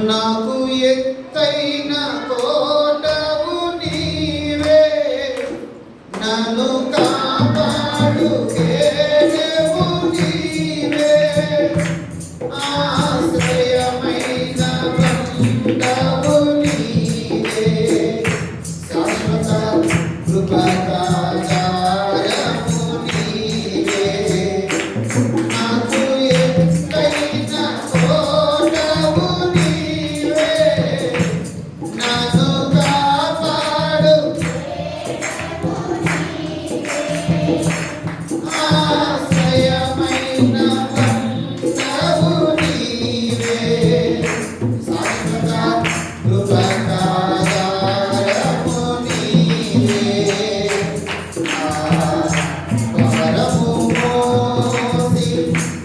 నాకు ఎత్తైన కోటవు నీవే, నన్ను కాపాడు కేడెవు నీవే, ఆశ్రయమైన బండవు నీవే, శాశ్వత కృపకాధారము నీవే. నాకు ఎత్తైన కోటవు నీవే, నన్ను కాపాడు ఆశ్రయమైన బండవు నీవే, శాశ్వత కృపకాధారము నీవే. భారము మోసి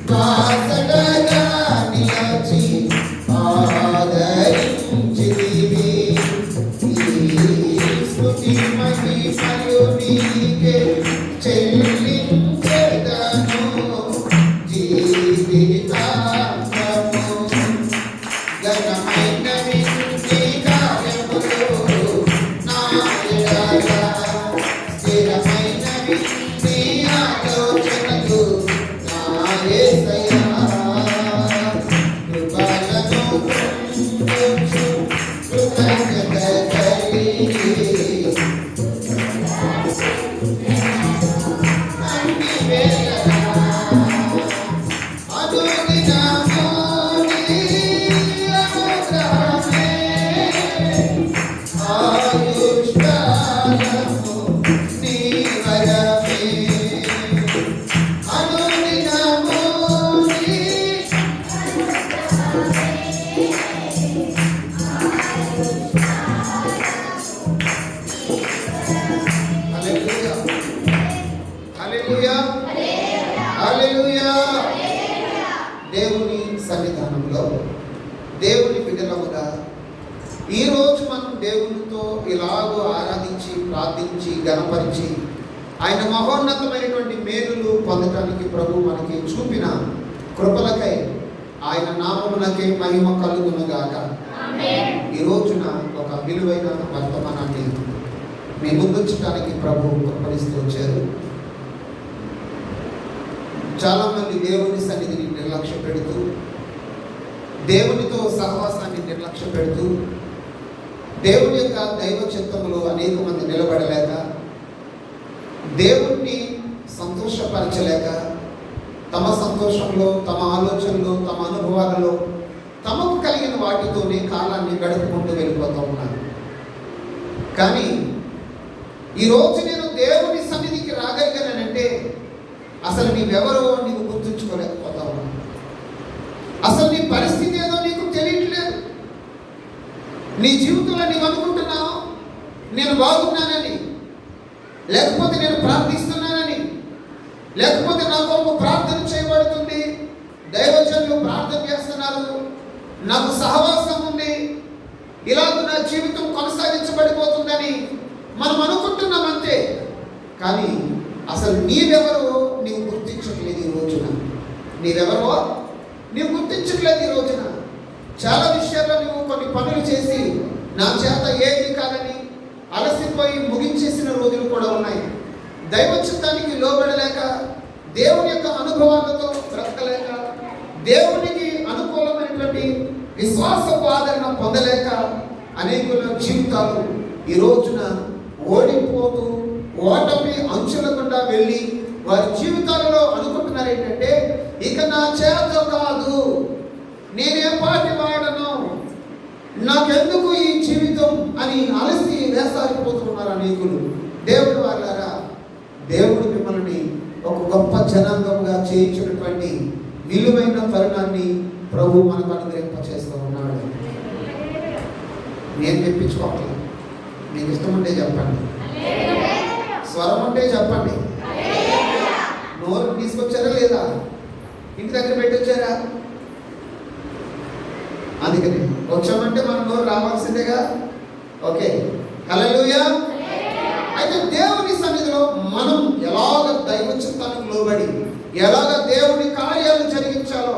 బాసటగా నిలచి ఆదరించితివి. ఈ స్తుతి మహిమలు నీకే చెల్లించెదను జీవితాంతము. ఘనమైనవి నీ కార్యములు నా ఎడల, స్థిరమైనవి నీ ఆలోచనలు నా యేసయ్యా. కృపలను పొందుచు కృతజ్ఞత కలిగి అన్ని వేళలా అనుదినము నీ అనుగ్రహమే, ఆయుష్కాలము నీ వరమే. అనుదినము నీ హల్లెలూయా, హల్లెలూయా, హల్లెలూయా. దేవుని సన్నిధానంలో దేవుని బిడ్డలముగా ఈరోజు మనం దేవునితో ఇలాగో ఆరాధించి ప్రార్థించి గణపరిచి ఆయన మహోన్నతమైనటువంటి మేలులు పొందటానికి ప్రభు మనకి చూపిన కృపలకై ఆయన నామమునకే మహిమ కలుగునుగాక. ఈ రోజున ఒక విలువైన వర్తమానాన్ని మీ ముందుంచడానికి ప్రభు కృపణిస్తూ వచ్చారు. చాలామంది దేవుని సన్నిధిని నిర్లక్ష్య పెడుతూ, దేవునితో సహవాసాన్ని నిర్లక్ష్య పెడుతూ, దేవుని యొక్క దైవ చిత్తములో అనేక మంది నిలబడలేక, దేవుణ్ణి సంతోషపరచలేక, తమ సంతోషంలో, తమ ఆలోచనలో, తమ అనుభవాలలో తమకు కలిగిన వాటితోనే కాలాన్ని గడుపుకుంటూ వెళ్ళిపోతూ ఉన్నారు. కానీ ఈరోజు నేను దేవుని సన్నిధికి రాగలిగానంటే అసలు నీవెవరో నీవు గుర్తుంచుకోలేకపోతా ఉన్నావు. అసలు నీ పరిస్థితి ఏదో నీకు తెలియట్లేదు. నీ జీవితంలో నీవు అనుకుంటున్నావు నేను బాగున్నానని, లేకపోతే నేను ప్రార్థిస్తున్నానని, లేకపోతే నా కొరకు ప్రార్థన చేయబడుతుంది, దైవజనులు ప్రార్థన చేస్తున్నారు, నాకు సహవాసం ఉంది, ఇలాగ నా జీవితం కొనసాగించబడిపోతుందని మనం అనుకుంటున్నామంతే. కానీ అసలు నీవెవరో నీవు గుర్తించట్లేదు ఈ రోజున. నీవెవరో నీవు గుర్తించట్లేదు ఈ రోజున. చాలా విషయాల్లో నువ్వు కొన్ని పనులు చేసి నా చేత ఏది కాదని అలసిపోయి ముగించేసిన రోజులు కూడా ఉన్నాయి. దైవ చిత్తానికి లోబడలేక, దేవుని యొక్క అనుభవాలతో బ్రతకలేక, దేవునికి అనుకూలమైనటువంటి విశ్వాసపు ఆదరణ పొందలేక అనేకుల జీవితాలు ఈ రోజున ఓడిపోతూ ఓటమి అంచుల గుండా వెళ్ళి వారి జీవితాలలో అనుకుంటున్నారు ఏంటంటే, ఇక నా చేత కాదు, నేనే పాటి వాడను, నాకెందుకు ఈ జీవితం అని అలసి వేసారిపోతున్నారు అనేకులు. దేవుడు వాళ్ళారా, దేవుడు మిమ్మల్ని ఒక గొప్ప జనాంగంగా చేయించినటువంటి విలువైన తరుణాన్ని ప్రభు మనకు అనుగ్రహింపచేస్తూ ఉన్నాడు. నేను చెప్పించుకోవాలి, మీకు ఇష్టం ఉంటే చెప్పండి, స్వరం ఉంటే చెప్పండి. నోరు తీసుకొచ్చారా లేదా? ఇంటి దగ్గర పెట్టొచ్చారా? అందుకని వచ్చామంటే మన నోరు రావాల్సిందేగా. ఓకే, హల్లెలూయా. అయితే దేవుని సన్నిధిలో మనం ఎలాగ దైవ చిత్తానికి లోబడి ఎలాగ దేవుని కార్యాలు జరిగించాలో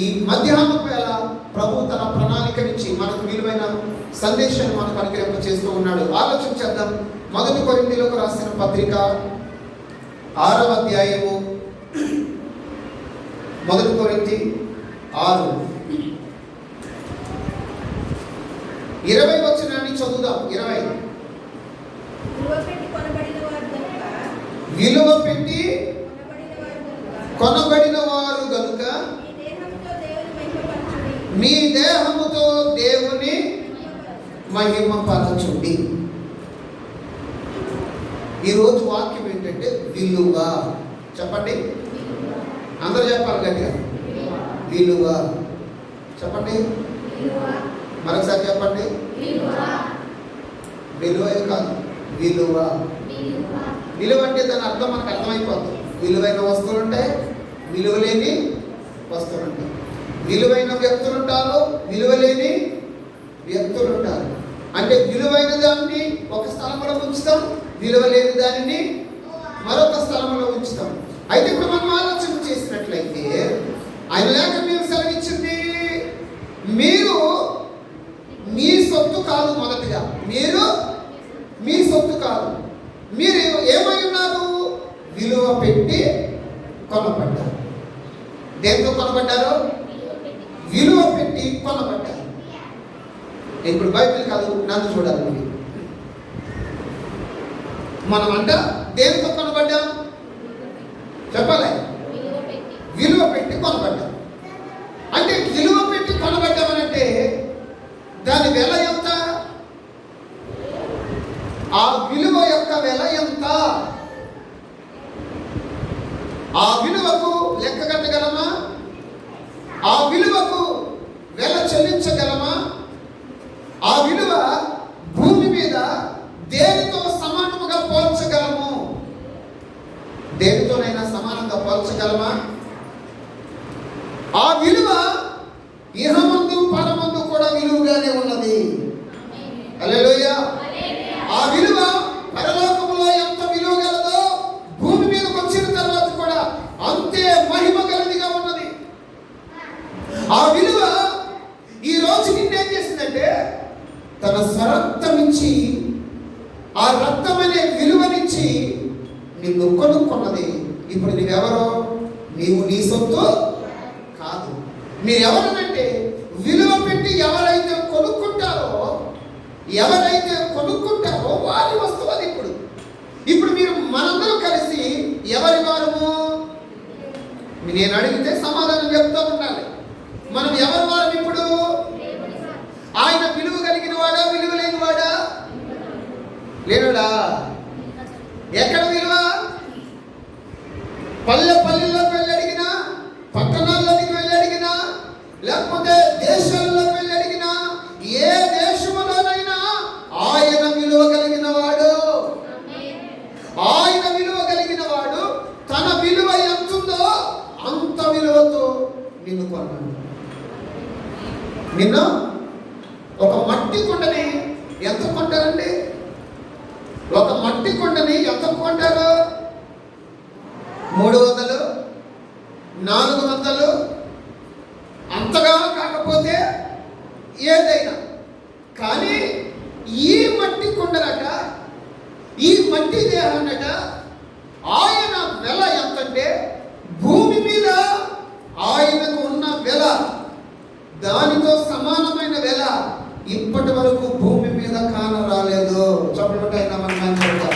ఈ మధ్యాహ్నం వేళ ప్రభు తన ప్రణాళిక వాక్యం నుంచి మనకు విలువైన సందేశాన్ని మనకు అనుగ్రహింప చేస్తూ ఉన్నాడు. ఆలోచన చేద్దాం. 1 కొరింథీయులకు రాసిన పత్రిక 6వ అధ్యాయము 1 కొరింథీ 6 20 వచనాన్ని చదువుదాం. 20 విలువ పెట్టి కొనబడిన వారు గనుక మీ దేహముతో దేవుని మహిమపరచుడి. ఈరోజు వాక్యం ఏంటంటే విలువ. చెప్పండి, అందరూ చెప్పాలి గట్టిగా. విలువ చెప్పండి, మరొకసారి చెప్పండి. విలువ కాదు, విలువ. విలువ అంటే దాని అర్థం మనకు అర్థమైపోతుంది. విలువైన వస్తువులు ఉంటాయి, విలువ లేని వస్తువులు ఉంటాయి. విలువైన వ్యక్తులు ఉంటారు, విలువ లేని వ్యక్తులు ఉంటారు. అంటే విలువైన దాన్ని ఒక స్థలంలో ఉంచుతాం, విలువ లేని దానిని మరొక స్థలంలో ఉంచుతాం. అయితే ఇప్పుడు మనం ఆలోచన చేసినట్లయితే ఆయన లేఖనం మేము సెలవిచ్చింది, మీరు మీ సొత్తు కాదు. మొదటిగా మీరు మీ సొత్తు కాదు. మీరు ఏమై ఉన్నారు? విలువ పెట్టి కొనబడ్డారు. దేంతో కొనబడ్డారు? విలువ పెట్టి కొనబడ్డారు. ఇప్పుడు బైబిల్ కాదు, నన్ను చూడాలి మీరు. మనం అంట దేంతో కొనబడ్డాం చెప్పాలి? విలువ పెట్టి కొనబడ్డాం. అంటే విలువ పెట్టి కొనబడ్డామనంటే దాని వెల ఎంత? ఆ విలువ యొక్క వెల ఎంత? ఆ విలువకు లెక్క కట్టగలమా? ఆ విలువకు వెల చెల్లించగలమా? ఆ విలువ భూమి మీద దేనితో సమానముగా పోల్చగలము? దేనితోనైనా సమానంగా పోల్చగలమా? ఆ విలువ ఇహమందు పరమందు కూడా విలువగానే ఉన్నది. హల్లెలూయా. ఆ విలువ పరలోకములో ఎంత విలువ గలదో భూమి మీదకి వచ్చిన తర్వాత కూడా అంతే మహిమ గలదిగా ఉన్నది. ఆ విలువ ఈ రోజు నిన్నేం చేసిందంటే తన స్వరక్తం ఇచ్చి, ఆ రక్తం అనే విలువనిచ్చి నిన్ను కొనుక్కున్నది. ఇప్పుడు నీవెవరో? నీవు నీ సొత్తు కాదు. మీరెవరనంటే విలువ పెట్టి ఎవరైతే కొనుక్కుంటారో వారి వస్తువు అది. ఇప్పుడు మీరు మనందరం కలిసి ఎవరి వారము? నేను అడిగితే సమాధానం చెప్తూ ఉండాలి. మనం ఎవరి వారం? ఇప్పుడు ఆయన విలువ కలిగిన వాడా, విలువ లేని వాడా? లేనుడా? ఎక్కడ విలువ? పల్లెల్లోకి వెళ్ళి అడిగినా, పట్టణాల్లోకి వెళ్ళి అడిగినా, లేకపోతే దేశాల్లోకి వెళ్ళి అడిగినా, ఏ దేశంలోనైనా ఆయన విలువ కలిగిన వాడు. ఆయన విలువ కలిగిన వాడు తన విలువ ఎంతుందో అంత విలువతో నిన్ను కొన్నాడు. నిన్ను ఒక మట్టి కుండని ఎంత కొంటారండి? ఒక మట్టి కుండని ఎంత కొంటారు? 300, 400, అంతగా కాకపోతే ఏదైనా. కానీ ఈ మట్టి కుండలట, ఈ మట్టి దేహాన్నట ఆయన వెల ఎంతంటే భూమి మీద ఆయనకు ఉన్న వెల, దానితో సమానమైన వెల ఇప్పటి వరకు భూమి మీద కానరాలేదు. చెప్పటైనా మనం చెప్తాం.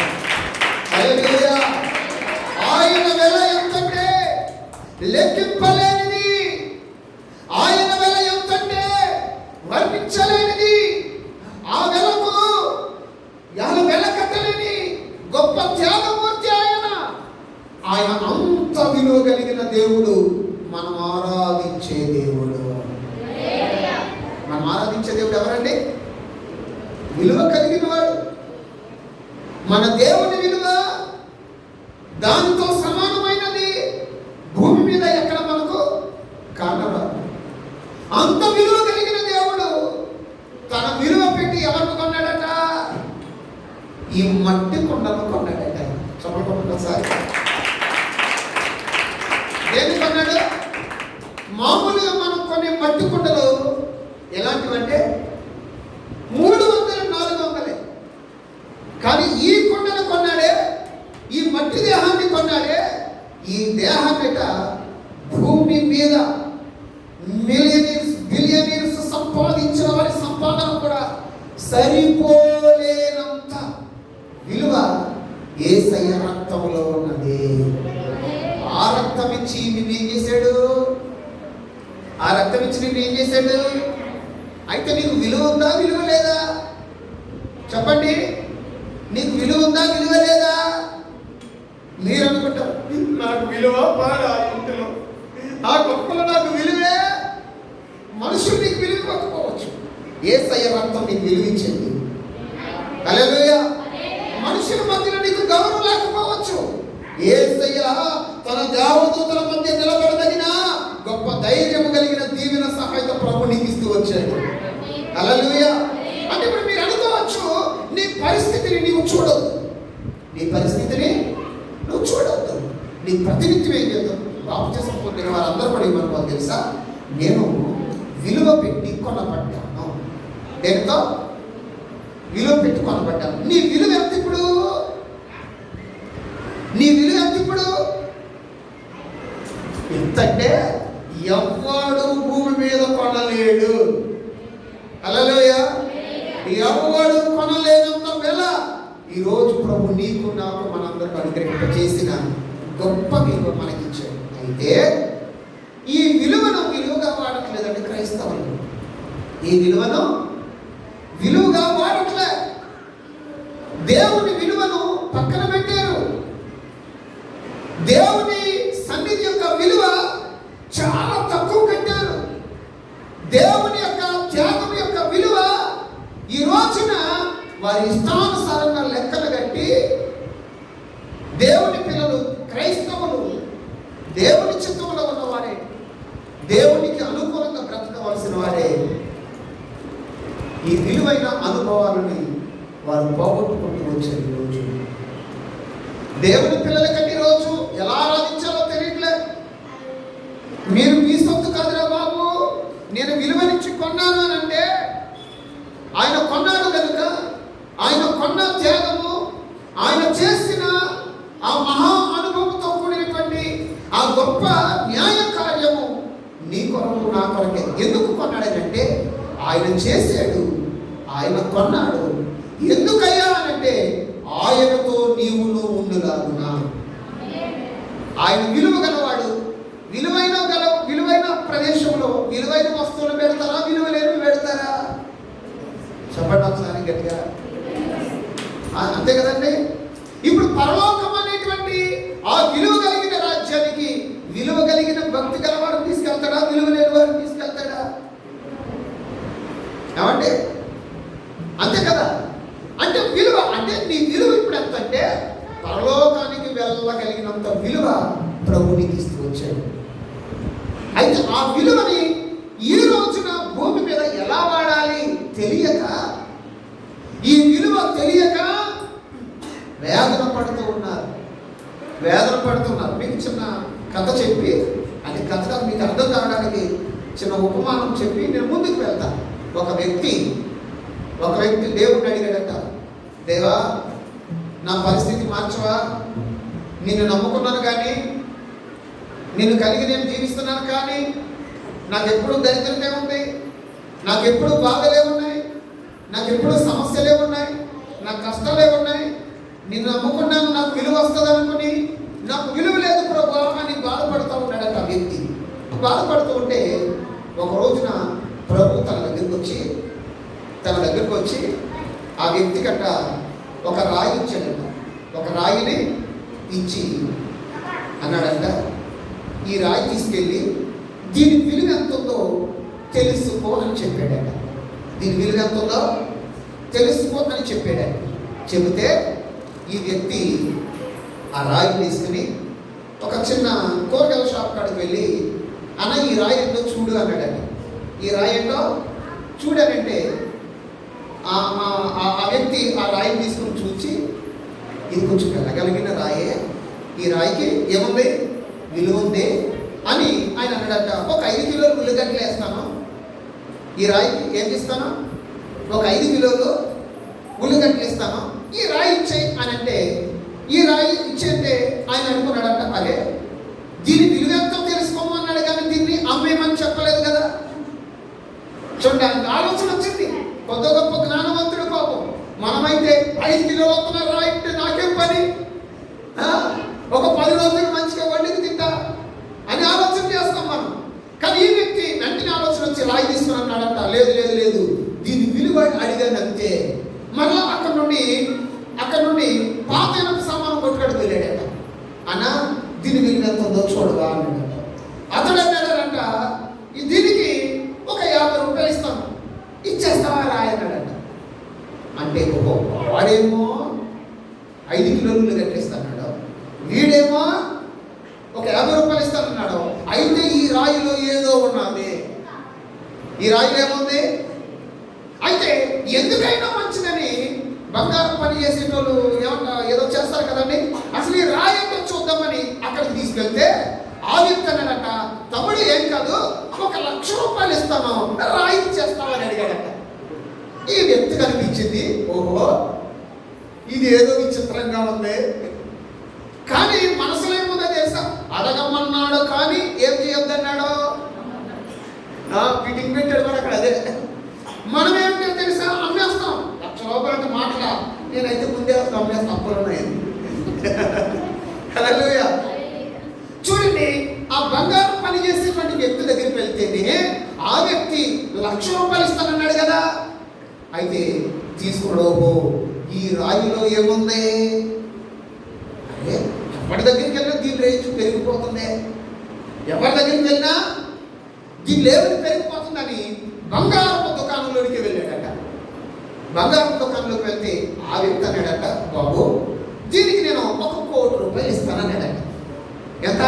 ఆయన వెల ఎంతంటే లెక్కింపలేనిది. ఆయన వెల ఎంతంటే వర్ణించలేనిది. ఆ వెలకు వెల కట్టలేని గొప్ప త్యాగమూర్తి ఆయన. ఆయన అంత విలువ కలిగిన దేవుడు. మనం ఆరాధించే దేవుడు. మనం ఆరాధించే దేవుడు ఎవరండి? విలువ కలిగిన వాడు. మన దేవుని విలువ దానితో సమానమైనది భూమి మీద ఎక్కడ మనకు కానరాదు. అంత విలువ కలిగిన దేవుడు తన విలువ పెట్టి ఎవరిని కొన్నాడట? ఈ మట్టి కుండను కొన్నాడట. చెప్పకుండా సార్ దేన్ని కొన్నాడు? మామూలుగా మనం కొన్ని మట్టి కుండలు ఎలాంటివంటే బిలియనీర్స్ సంపాదించిన వారి సంపాదన కూడా సరిపోలేనంత విలువ యేసయ్య రక్తంలో ఉన్నది. ఆ రక్తం ఇచ్చి నిన్నేం చేశాడు? ఆ రక్తం ఇచ్చి నిన్నేం చేశాడు? అయితే నీకు విలువ ఉందా, విలువ లేదా? చెప్పండి, నీకు విలువ ఉందా, విలువ లేదా? మీరు అనుకుంటారు నాకు విలువ పాడా ఇంటిలో ఆ గొప్పలో నాకు విలువే. మనుషులు నీకు విలువ ఇవ్వకపోవచ్చు, యేసయ్య రక్తం నీకు విలువ ఇచ్చింది. హల్లెలూయా. మనుషుల మధ్యలో నీకు గౌరవం లేకపోవచ్చు, యేసయ్య తన దేవదూతల మధ్య నిలబడదగిన గొప్ప ధైర్యం కలిగిన దీవెన సహాయత ప్రభు నీకు ఇస్తూ వచ్చాడు. హల్లెలూయా. అంటే ఇప్పుడు మీరు అనుకోవచ్చు, నీ పరిస్థితిని నీవు చూడొద్దు, నీ పరిస్థితిని నువ్వు చూడొద్దు. నీ ప్రతినిత్యం ఏం చేద్దాం? బాప్తిసం పొందిన వారందరూ కూడా ఏమనుకోవాలి తెలుసా? నేను విలువ పెట్టి కొనబడ్డాను. దేనితో? విలువ పెట్టి కొనబడ్డాను. నీ విలువ ఎంత ఇప్పుడు? నీ విలువ ఎంత ఇప్పుడు? ఎంతంటే ఎవ్వడు భూమి మీద కొనలేడు. హల్లెలూయా. ఎవ్వడు కొనలేనంత వెల ఈరోజు ప్రభు నీకు నాకు మనందరికి అనుగ్రహింప చేసిన గొప్ప విలువ మనకిచ్చాడు. అయితే ఈ విలువను విలువగా వాడట్లేదండి క్రైస్తవులు. ఈ విలువను విలువగా వాడట్లే. దేవుని విలువను పక్కన పెట్టారు. దేవుని సన్నిధి యొక్క విలువ చాలా తక్కువ కట్టారు. దేవుని యొక్క త్యాగం యొక్క విలువ ఈ రోజున వారి ఇష్టానుసారంగా లెక్కలు కట్టి దేవుని పిల్లలు క్రైస్తవులు దేవుని చిత్తంలో ఉన్నవారే, దేవునికి అనుకూలంగా బ్రతకవలసిన వారే ఈ విలువైన అనుభవాలని వారు పోగొట్టుకుంటూ వచ్చారు. ఈరోజు దేవుని పిల్లలకంటే రోజు ఎలా ఆరాధించాలో తెలియట్లే. మీరు మీ సొత్తు కాదురా బాబు, నేను విలువనిచ్చి కొన్నాను అని అంటే ఆయన కొన్నాడు కనుక ఆయన కొన్న త్యాగము, ఆయన చేసిన ఆ మహా అనుభవంతో కూడినటువంటి ఆ గొప్ప న్యాయ కార్యము నీ కొరకు నా కొరకే. ఎందుకు కొన్నాడనంటే ఆయన చేశాడు, ఆయన కొన్నాడు. ఎందుకయ్యా అనంటే ఆయనతో నీవు ఉండులాగునా. ఆయన విలువ గలవాడు. విలువైన ప్రదేశంలో విలువైన వస్తువులు పెడతారా, విలువ లేనివి పెడతారా? చెప్పండి ఒకసారి గట్టిగా. అంతే కదండి. ఇప్పుడు పరలోకం అనేటువంటి ఆ విలువ కలిగిన రాజ్యానికి విలువ కలిగిన భక్తి గలవాడిని తీసుకెళ్తాడా, విలువ లేని వారిని తీసుకెళ్తాడా? ఏమంటే అంతే కదా. అంటే విలువ అంటే నీ విలువ ఇప్పుడు ఎంత అంటే పరలోకానికి వెళ్ళగలిగినంత విలువ ప్రభు నీకు ఇస్తూ వచ్చాడు. అయితే ఆ విలువని ఈ రోజున భూమి మీద ఎలా వాడాలి తెలియక, ఈ విలువ తెలియక వేదన పడుతున్నారు. మీకు చిన్న కథ చెప్పి, అది కథ మీకు అర్థం కావడానికి చిన్న ఉపమానం చెప్పి నేను ముందుకు వెళ్తాను. ఒక వ్యక్తి దేవుడిని అడిగాడట, దేవా నా పరిస్థితి మార్చవా, నిన్ను నమ్ముకున్నాను కానీ, నిన్ను కలిగి నేను జీవిస్తున్నాను కానీ నాకు ఎప్పుడు దరిద్రతే ఉంది, నాకు ఎప్పుడు బాధలే ఉన్నాయి, నాకు ఎప్పుడు సమస్యలే ఉన్నాయి, నాకు కష్టాలే ఉన్నాయి. నిన్ను నమ్ముకున్నాను, నాకు విలువ వస్తుంది అనుకుని నాకు విలువ లేదు ప్రభు అని బాధపడుతూ ఉన్నాడట ఆ వ్యక్తి. బాధపడుతూ ఉంటే ఒక రోజున ప్రభు తన దగ్గరికి వచ్చి ఆ వ్యక్తి కట్ట ఒక రాయి ఇచ్చాడంట. ఒక రాయిని ఇచ్చి అన్నాడంట, ఈ రాయి తీసుకెళ్ళి దీని విలువ ఎంత ఉందో తెలుసుకో అని చెప్పాడంట. దీని విలువ ఎంత ఉందో తెలుసుకో అని చెప్పాడంట. చెబితే ఈ వ్యక్తి ఆ రాయి తీసుకుని ఒక చిన్న కూరగాయల షాప్ కాడికి వెళ్ళి, అన్న ఈ రాయి ఏంటో చూడు అన్నాడంట. ఈ రాయి ఏంటో చూడాలంటే ఆ వ్యక్తి ఆ రాయిని తీసుకుని చూసి, ఇది కొంచెం వెళ్ళగలిగిన రాయే, ఈ రాయికి ఏముంది, విలువ ఉంది అని ఆయన అన్నాడట. ఒక 5 కిలోలు ఉల్లిగడ్డలు వేస్తాను, ఈ రాయికి ఏం చేస్తాను, ఒక 5 కిలోలు ఉల్లిగడ్డలు ఇస్తాను, ఈ రాయి ఇచ్చేయి అని అంటే, ఈ రాయి ఇచ్చేంటే ఆయన అనుకున్నాడంట, అరే దీని విలువ ఎంతో తెలుసుకోమన్నాడు కానీ దీన్ని అమ్మేమని చెప్పలేదు కదా. చూడండి, ఆయనకు ఆలోచన వచ్చింది. కొత్త గొప్ప జ్ఞానవంతుడు పాపం. మనమైతే 5 కిలోలు వస్తున్నారు రా అంటే నాకేం పని, ఒక 10 రోజులు మంచిగా వండికి తింటా అని ఆలోచన చేస్తాం మనం. కానీ ఈ వ్యక్తి వెంటనే ఆలోచన వచ్చి రాయి తీసుకుని అన్నాడంట, లేదు లేదు లేదు, దీని విలువ అడిగానంతే. మరలా అక్కడ నుండి పాత సామాను కొట్టుకడికి వెళ్ళాడట. అన్న దీని విలువ ఎంత ఉందో చూడగా అన్నాడట. అతడు అన్నాడంట, దీనికి ఒక 50 రూపాయలు ఇస్తాను, ఇచ్చేస్తావా రాయి అన్నాడట. అంటే వాడేమో 5 కిలోలు కట్టేస్తాడు, వీడేమో ఒక 50 రూపాయలు ఇస్తానన్నాడు. అయితే ఈ రాయిలో ఏదో ఉన్నది. ఈ రాయిలో ఏముంది? అయితే ఎందుకైనా మంచిదని బంగారం పని చేసేటోళ్ళు ఏమన్నా ఏదో చేస్తారు కదండి. అసలు ఈ రాయి ఏంటో చూద్దామని అక్కడికి తీసుకెళ్తే ఆ వ్యక్తి అన్నాడట, తమ్ముడు ఏం కాదు, ఒక 1,00,000 రూపాయలు ఇస్తాను, రాయి ఇచ్చేస్తామని అడిగాడట. ఈ వ్యక్తి కనిపించింది, ఓహో ఇది ఏదో విచిత్రంగా ఉంది. కానీ మనసులో ఏముందో తెలుసా? అడగమన్నాడు కానీ ఏం చేయొద్దన్నాడు, ఫిట్టింగ్ పెట్టాడు కూడా అక్కడ. అదే మనం ఏమిటో తెలుసా, అమ్మేస్తాం. 1,00,000 రూపాయలు అంటే మాటలా, నేనైతే ముందే అమ్మేస్తాం, అప్పులు ఉన్నాయి. హల్లెలూయా. చూడండి, ఆ బంగారం పని చేసేటువంటి వ్యక్తి దగ్గరికి వెళ్తేనే ఆ వ్యక్తి 1,00,000 రూపాయలు ఇస్తానన్నాడు కదా. అయితే తీసుకోవడో ఈ రాయిలో ఏముంది? అరే ఎవరి దగ్గరికి వెళ్ళినా దీని రేటు పెరిగిపోతుంది, ఎవరి దగ్గరికి వెళ్ళినా దీని లేవని పెరిగిపోతుందని బంగారపు దుకాణంలోనికి వెళ్ళాడట. బంగారం దుకాణంలోకి వెళ్తే ఆ వ్యక్తి అన్నాడట, బాబు దీనికి నేను 1,00,00,000 రూపాయలు ఇస్తానన్నాడట. ఎంత?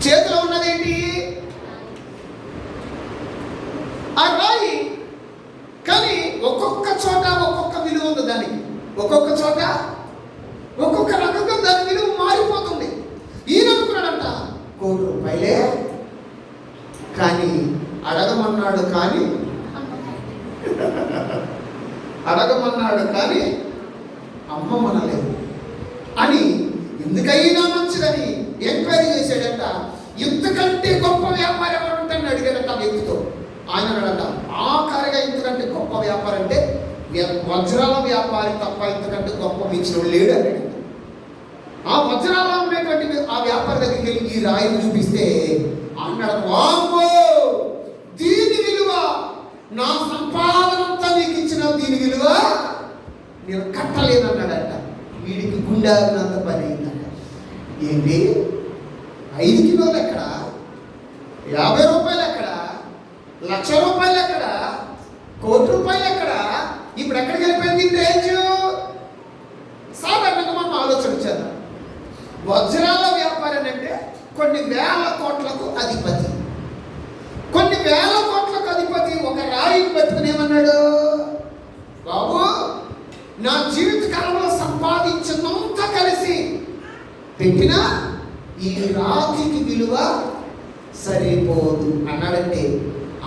చేతిలో ఉన్నదేంటి? ఆ రాయి. కానీ ఒక్కొక్క చోట ఒక్కొక్క విలువ ఉంది దానికి, ఒక్కొక్క చోట ఒక్కొక్క రకంగా దాని విలువ మారిపోతుంది. ఈయన అనుకున్నాడంట 1,00,00,000 రూపాయలే, కానీ అడగమన్నాడు కానీ అమ్మమనలేదు అని ఎందుకైనా మంచిదని ఎంక్వైరీ చేశాడంట. ఇంతకంటే గొప్ప వ్యాపారం ఎవరు ఉంటాడని అడిగాడంట ఆ వ్యక్తితో. ఆయన అన్నాడంట, ఆఖరిగా ఇంతకంటే గొప్ప వ్యాపారం అంటే వజ్రాల వ్యాపారి తప్ప ఇంతకంటే గొప్ప మించిన లేడు అన్నాడు. ఆ వజ్రాల ఉండేటువంటి ఆ వ్యాపారి దగ్గరికి వెళ్ళి ఈ రాయిని చూపిస్తే అన్నాడు, వామ్మో దీని విలువ, నా సంపాదనంతా నీకు ఇచ్చిన దీని విలువ నేను కట్టలేనన్నాడట. వీడికి గుండాగినంత పని అయిందట. ఏంటి 5 కిలోలు ఎక్కడ, 50 రూపాయలు ఎక్కడ, 1,00,000 రూపాయలు ఎక్కడ, 1,00,00,000 రూపాయలు ఎక్కడ? ఇప్పుడు ఎక్కడికి వెళ్ళిపోయింది రేంజ్? సాధారణంగా మనం ఆలోచన చేద్దాం. వజ్రాల వ్యాపారం అంటే కొన్ని వేల కోట్లకు అధిపతి, కొన్ని వేల కోట్లకు అధిపతి ఒక రాయిని పెట్టుకుని ఏమన్నాడు, బాబు నా జీవిత కాలంలో సంపాదించినంత కలిసి పెట్టినా ఈ రాతికి విలువ సరిపోదు అన్నాడంటే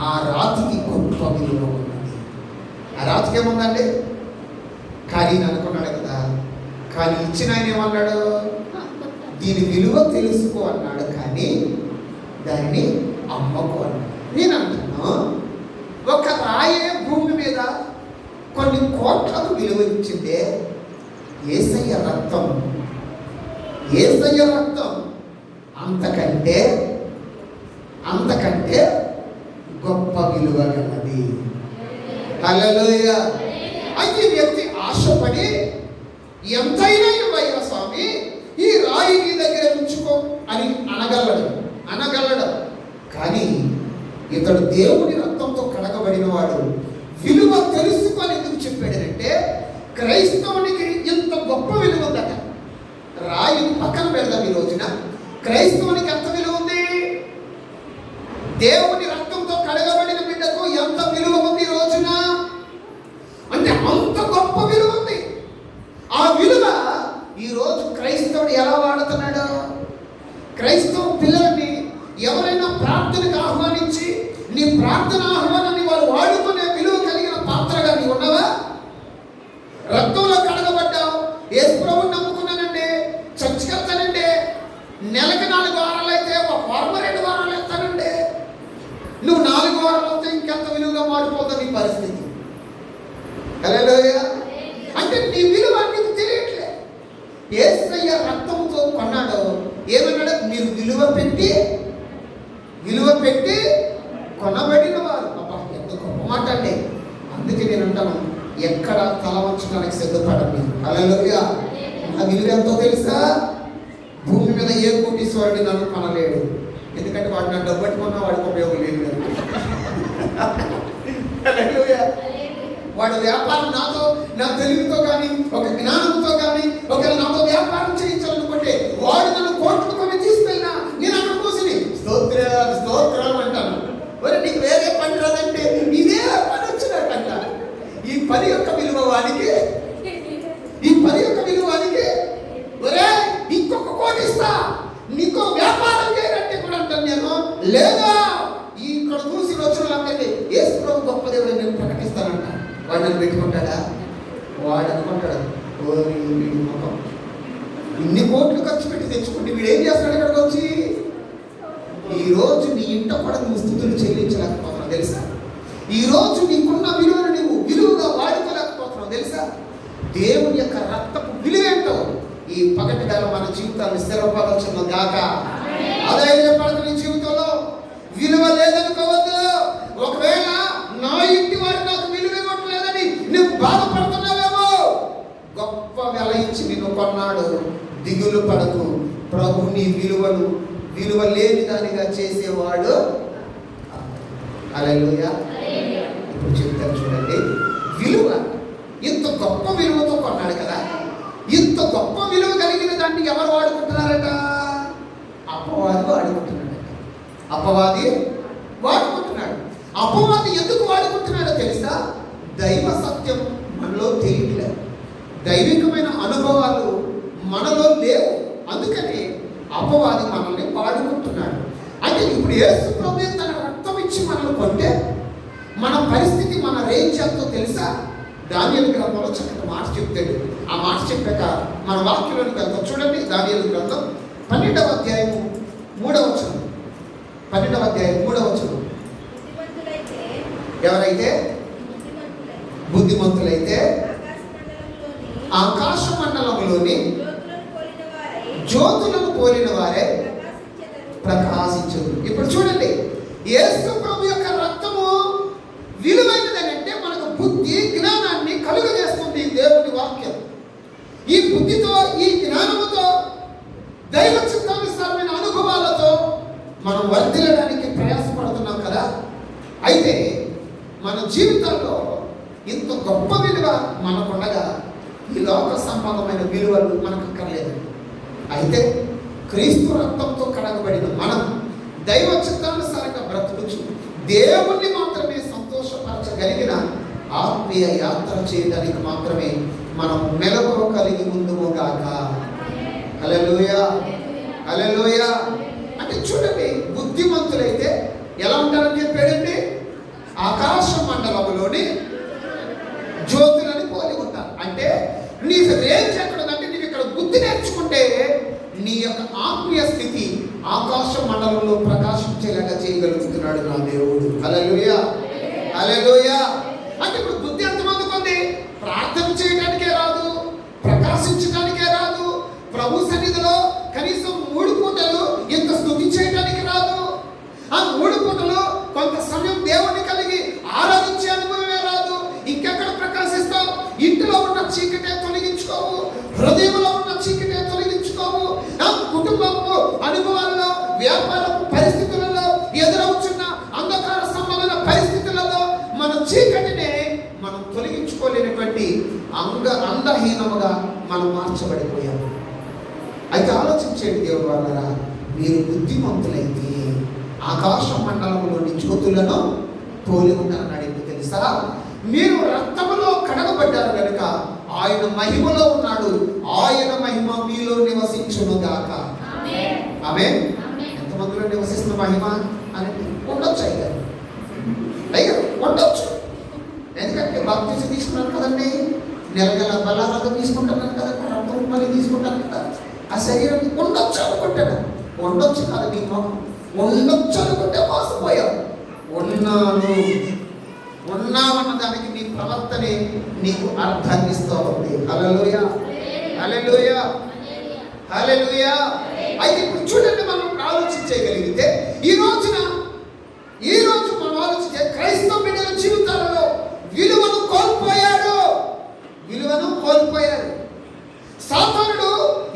ఆ రాతికి గొప్ప విలువ ఉన్నది. ఆ రాతికి ఏముందండి? కానీ అనుకున్నాడు కదా. కానీ ఇచ్చిన ఆయన ఏమన్నాడు, దీని విలువ తెలుసుకో అన్నాడు, కానీ దాన్ని అమ్మకు అన్నాడు. నేను అంటున్నాను, ఒక రాయే భూమి మీద కొన్ని కోట్లకు విలువ ఇచ్చిందే యేసయ్య రక్తం. యేసయ్య రక్తం అంతకంటే గొప్ప విలువ గలది. హల్లెలూయా. అయితే వ్యక్తి ఆశపడి ఎంతైనా ఇవ్వయ్యా స్వామి, ఈ రాయి నీ దగ్గర ఉంచుకో అని అనగలడు. కానీ ఇతడు దేవుని రక్తంతో కడగబడిన వాడు. విలువ తెలుసుకొని ఎందుకు చెప్పాడంటే, క్రైస్తవునికి ఇంత గొప్ప విలువ ఉందట. రాయిని పక్కన పెడదాం. ఈ రోజున క్రైస్తవునికి ఎంత విలువ ఉంది? దేవుని రక్తంతో కడగబడిన బిడ్డకు ఎంత విలువ ఉంది ఈ రోజున? అంటే అంత గొప్ప విలువ ఉంది. ఆ విలువ ఈరోజు క్రైస్తవుడు ఎలా వాడుతున్నాడు? క్రైస్తవ పిల్లల్ని ఎవరైనా ప్రార్థనకు ఆహ్వానించి నీ ప్రార్థన ఆహ్వానాన్ని వారు వాడుకునే విలువ కలిగిన పాత్రగా నీవు ఉన్నావా? రక్తంలో కడగబడ్డావు, యేసు ప్రభువుని నమ్ముకున్నానండి, చర్చికి వెళ్తానండి, నెలకి 4 వారాలు అయితే ఒక వారం 2 వారాలు వెళ్తానండి, విలువగా మారిపోతుంది నీ పరిస్థితి. హల్లెలూయా. అంటే నీ విలువ నీకు తెలియట్లే. యేసయ్య రక్తంతో కొన్నాడు. ఏమన్నాడు? మీరు విలువ పెట్టి కొనబడిన వారు. అబ్బా, ఎంత గొప్ప మాట అండి. అందుకే నేను అంటాను, ఎక్కడ తల వంచడానికి సిద్ధపడండి. హల్లెలూయా. నా విలువ ఎంతో తెలుసా? భూమి మీద ఏ కోటీశ్వరుడు నన్ను కొనలేడు. ఎందుకంటే వాడు నా డబ్బు పట్టుకున్నా వాడికి ఉపయోగం లేదు. హల్లెలూయా. వాడు వ్యాపారం నాతో, నా తెలివితో కానీ, ఒక జ్ఞానంతో కానీ, ఒకవేళ నాతో వ్యాపారం చేయించాలనుకుంటే వాడు నన్ను కోట్లు కొని తీసుకెళ్ళినా నేను అక్కడ కూర్చుని స్తోత్రాలు అంటాను. మరి నీకు వేరే పని రాదంటే ఇదే పని వచ్చినట్టంట. ఈ పని యొక్క విలువ వానికి, ఒరే ఇంకొక కోటి ఇస్తా, నీకో వ్యాపారం చేయనంటే కూడా అంటాను నేను. లేదా ఇక్కడ చూసి వచ్చిన వాళ్ళందరికీ యేసు ప్రభు గొప్ప దేవుడు నేను ప్రకటిస్తానంట. వాడు నన్ను పెట్టుకుంటాడా? వాడు అనుకుంటాడు, ఓరి వీడి ముఖం, ఇన్ని కోట్లు ఖర్చు పెట్టి తెచ్చుకుంటే వీడు ఏం చేస్తాడు ఇక్కడికి వచ్చి? ఈరోజు నీ ఇంట కూడా నువ్వు స్థుతులు చెల్లించలేకపోతున్నావు తెలుసా? ఈరోజు నీకున్న విలువను నువ్వు విలువగా వాడుకోలేకపోతున్నావు తెలుసా? దేవుని యొక్క రక్తపు విలువేంటో ఈ పగటి వేళ మన జీవితాన్ని స్థిరపరచును గాక. అదే పడక నీ జీవితంలో విలువ లేదనుకోవద్దు. ఒకవేళ నా ఇంటి వారు నాకు విలువ ఇవ్వట్లేదని నువ్వు బాధపడుతున్నావేమో, గొప్ప వెల ఇచ్చి నిన్ను కొన్నాడు. దిగులు పడకు. ప్రభు నీ విలువ లేని దానిగా చేసేవాడు. హల్లెలూయా. ఇప్పుడు చెప్తాను చూడండి. విలువ ఇంత గొప్ప విలువతో కొన్నాడు కదా. ఇంత గొప్ప విలువ కలిగిన దాన్ని ఎవరు వాడుకుంటున్నారట? అపవాది వాడుకుంటున్నాడు. అపవాది ఎందుకు వాడుకుంటున్నాడో తెలుసా? దైవ సత్యం మనలో తెలియట్లేదు. దైవికమైన అనుభవాలు మనలో లేవు. అందుకని అపవాది మనల్ని వాడుకుంటున్నాడు. అంటే ఇప్పుడు యేసు ప్రభువే తన రక్తం ఇచ్చి మనల్ని కొంటే మన పరిస్థితి, మన రేంజ్ ఎంతో తెలుసా? దానియేలు గ్రంథంలో చక్కటి మాట చెప్తాడు. ఆ మాట చెప్పాక మన వాక్యంలోకి వెళ్తాం. చూడండి, దానియేలు గ్రంథం 12వ అధ్యాయం 3వ వచనం. 12వ అధ్యాయం 3వ వచనం. ఎవరైతే బుద్ధిమంతులైతే ఆకాశ మండలంలోని జ్యోతులను పోలిన వారే ప్రకాశించదు. ఇప్పుడు చూడండి, యేసు ప్రభు యొక్క రక్తము విలువైనదని అంటే మనకు బుద్ధి జ్ఞానాన్ని కలుగజేస్తుంది దేవుని వాక్యం. ఈ బుద్ధితో, ఈ జ్ఞానముతో, దైవ చిత్తానుసారమైన అనుభవాలతో మనం వర్ధిల్లడానికి ప్రయాసపడుతున్నాం కదా. అయితే మన జీవితంలో ఇంత గొప్ప విలువ మనకుండగా ఈ లోక సంబంధమైన విలువలు మనకు అక్కర్లేదు. అయితే క్రీస్తు రక్తంతో కడగబడిన మనం దైవ చిత్తానుసారంగా బ్రతుకుచు దేవుణ్ణి మాత్రమే సంతోషపరచగలిగిన ఆత్మీయ యాత్ర చేయడానికి మాత్రమే మనం మెలకువ కలిగి ఉందుము గాక. హల్లెలూయా. హల్లెలూయా. అంటే చూడండి, బుద్ధిమంతులైతే ఎలా ఉంటారని చెప్పాడండి? ఆకాశ మండలంలోని జ్యోతులని పోలి ఉంటారు. అంటే నీకు రేంజ్ ఎక్కడుందంటే, నీవు ఇక్కడ బుద్ధి నేర్చుకుంటే నీ యొక్క ఆత్మీయ స్థితి ఆకాశ మండలంలో ప్రకాశించేలాగా చేయగలుగుతున్నాడు నా దేవుడు. హల్లెలూయా. హల్లెలూయా. అంటే ఇప్పుడు బుద్ధి ఎంతమందికి ఉంది? ప్రార్థన చేయడానికే రాదు, ప్రకాశించడానికే రాదు, ప్రభు సన్నిధిలో కనీసం 3 పూటలు ఇంత స్తుతి చేయడానికి రాదు. ఆ 3 పూటలు కొంత సమయం దేవుణ్ణి కలిగి ఆరాధించే అనుభవమే రాదు. ఇంకెక్కడ ప్రకాశిస్తావు? ఇంటిలో ఉన్న చీకటే తొలగించుకోవు, హృదయంలో ఉన్న చీకటే తొలగించుకోవు. కుటుంబపు అనుభవాల్లో, వ్యాపార పరిస్థితులలో, ఎదురవుతున్న అంధకార సంబంధమైన పరిస్థితులలో మన చీకటినే మనం తొలగించుకోలేనటువంటి అందహీనముగా మనం మార్చబడిపోయాము. అయితే ఆలోచించేది దేవుడు వాళ్ళరా, మీరు బుద్ధిమంతులైతే ఆకాశ మండలంలోని జ్యోతులను పోలి ఉంటారన్నాడు. ఎందుకు తెలుసా? మీరు రక్తములో కడగబడ్డారు కనుక ఆయన మహిమలో ఉన్నాడు. ఆయన మహిమ మీలో నివసించును గాక. ఆమేన్. ఎంతమందిలో నివసిస్తున్న మహిమ అని ఉండొచ్చు అయ్యా, ఉండొచ్చు. ఎందుకంటే బాప్తిసం తీసుకున్నాను కదండి, నెల బలారాధన తీసుకుంటున్నాను కదా, రక్తం మళ్ళీ తీసుకుంటాను కదా. ఆ శరీరం ఉండొచ్చు అనుకుంటాను. ఉండొచ్చు కాదు, నీ మొహం ఉండొచ్చు అనుకుంటే మోసపోయావు. ఉన్నాను, ఉన్నామన్న దానికి నీ ప్రవర్తనే నీకు అర్థాన్ని ఇస్తూ ఉంది. హల్లెలూయా, హల్లెలూయా, హల్లెలూయా. అయితే ఇప్పుడు చూడండి, మనం ఆలోచించగలిగితే ఈ రోజు మనం ఆలోచించే క్రైస్తవ బిడ్డల జీవితాలలో విలువను కోల్పోయారు. సాతానుడు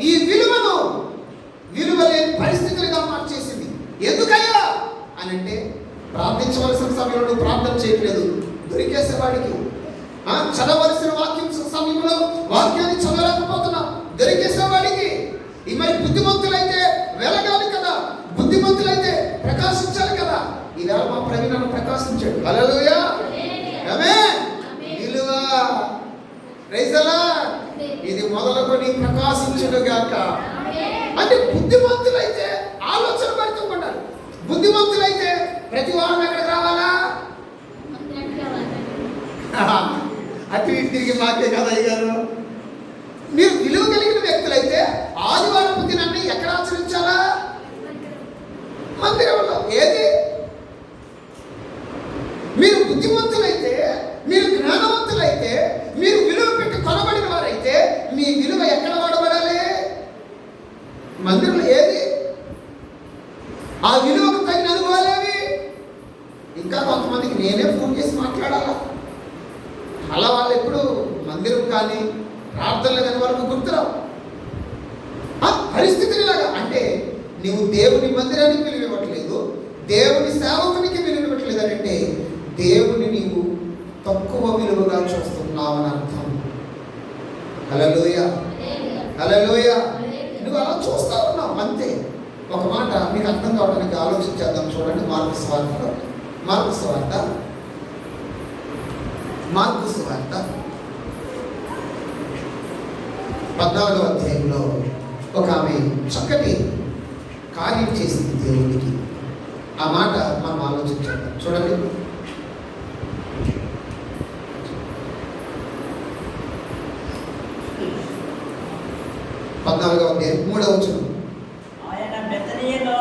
ఈ విలువ లేని పరిస్థితులుగా మార్చేసింది. ఎందుకయ్యా అని అంటే, ప్రార్థించవలసిన సమయంలో ప్రార్థన చేయట్లేదు, దొరికేసేవాడికి. చదవలసిన వాక్యం సమయంలో వాక్యాన్ని చదవలేకపోతున్నాం, దొరికేసేవాడికి. ఈ మరి బుద్ధిమంతులైతే వెలగాలి కదా, బుద్ధిమంతులైతే ప్రకాశించాలి కదా. ఈవేళ మా ప్రవీణను ప్రకాశించాడు. హల్లెలూయా, ఆమేన్. విలువ, ప్రైజ్ ది లార్డ్. ఇది మొదలుకొని ప్రకాశించును గాక. అంటే బుద్ధిమంతులైతే ఆలోచన భరితం ఉండాలి. బుద్ధిమంతులైతే ప్రతి వారం ఎక్కడికి రావాలా? అటు ఇటు తిరిగి మాకే కదా అయ్యారు. మీరు విలువ కలిగిన వ్యక్తులైతే ఆదివారం దినాన్ని ఎక్కడ ఆచరించాలా? మందిరంలో. ఏది? మీరు బుద్ధిమంతులైతే, మీరు జ్ఞానవంతులైతే, మీరు విలువ పెట్టి కొనబడిన వారైతే మీ విలువ ఎక్కడ వాడబడాలి? మందిరంలో. ఏది? ఆ విలువకు తగిన అనుభవాలేవి? ఇంకా కొంతమందికి నేనే ఫోన్ చేసి మాట్లాడాలా, అలా వాళ్ళు ఎప్పుడు మందిరం కానీ ప్రార్థనలు కానీ వాళ్ళకు గుర్తురావు. ఆ పరిస్థితులు ఇలాగా. అంటే నీవు దేవుని మందిరానికి విలువ ఇవ్వట్లేదు, దేవుని సేవకునికి విలువ ఇవ్వట్లేదు అని అంటే దేవుని నీవు తక్కువ విలువగా చూస్తున్నావు అని అర్థం. హల్లెలూయా, హల్లెలూయా. నువ్వు అలా చూస్తా ఉన్నావు అంతే. ఒక మాట మీకు అర్థం కావడానికి ఆలోచించేద్దాం. చూడండి, మార్కు సువార్త 14వ అధ్యాయంలో ఒక ఆమె చక్కటి కార్యం చేసింది దేవునికి. ఆ మాట మనం ఆలోచించాలి. చూడండి, 14వ అధ్యాయం 3వ వచనం. ఆయన బెతనియలో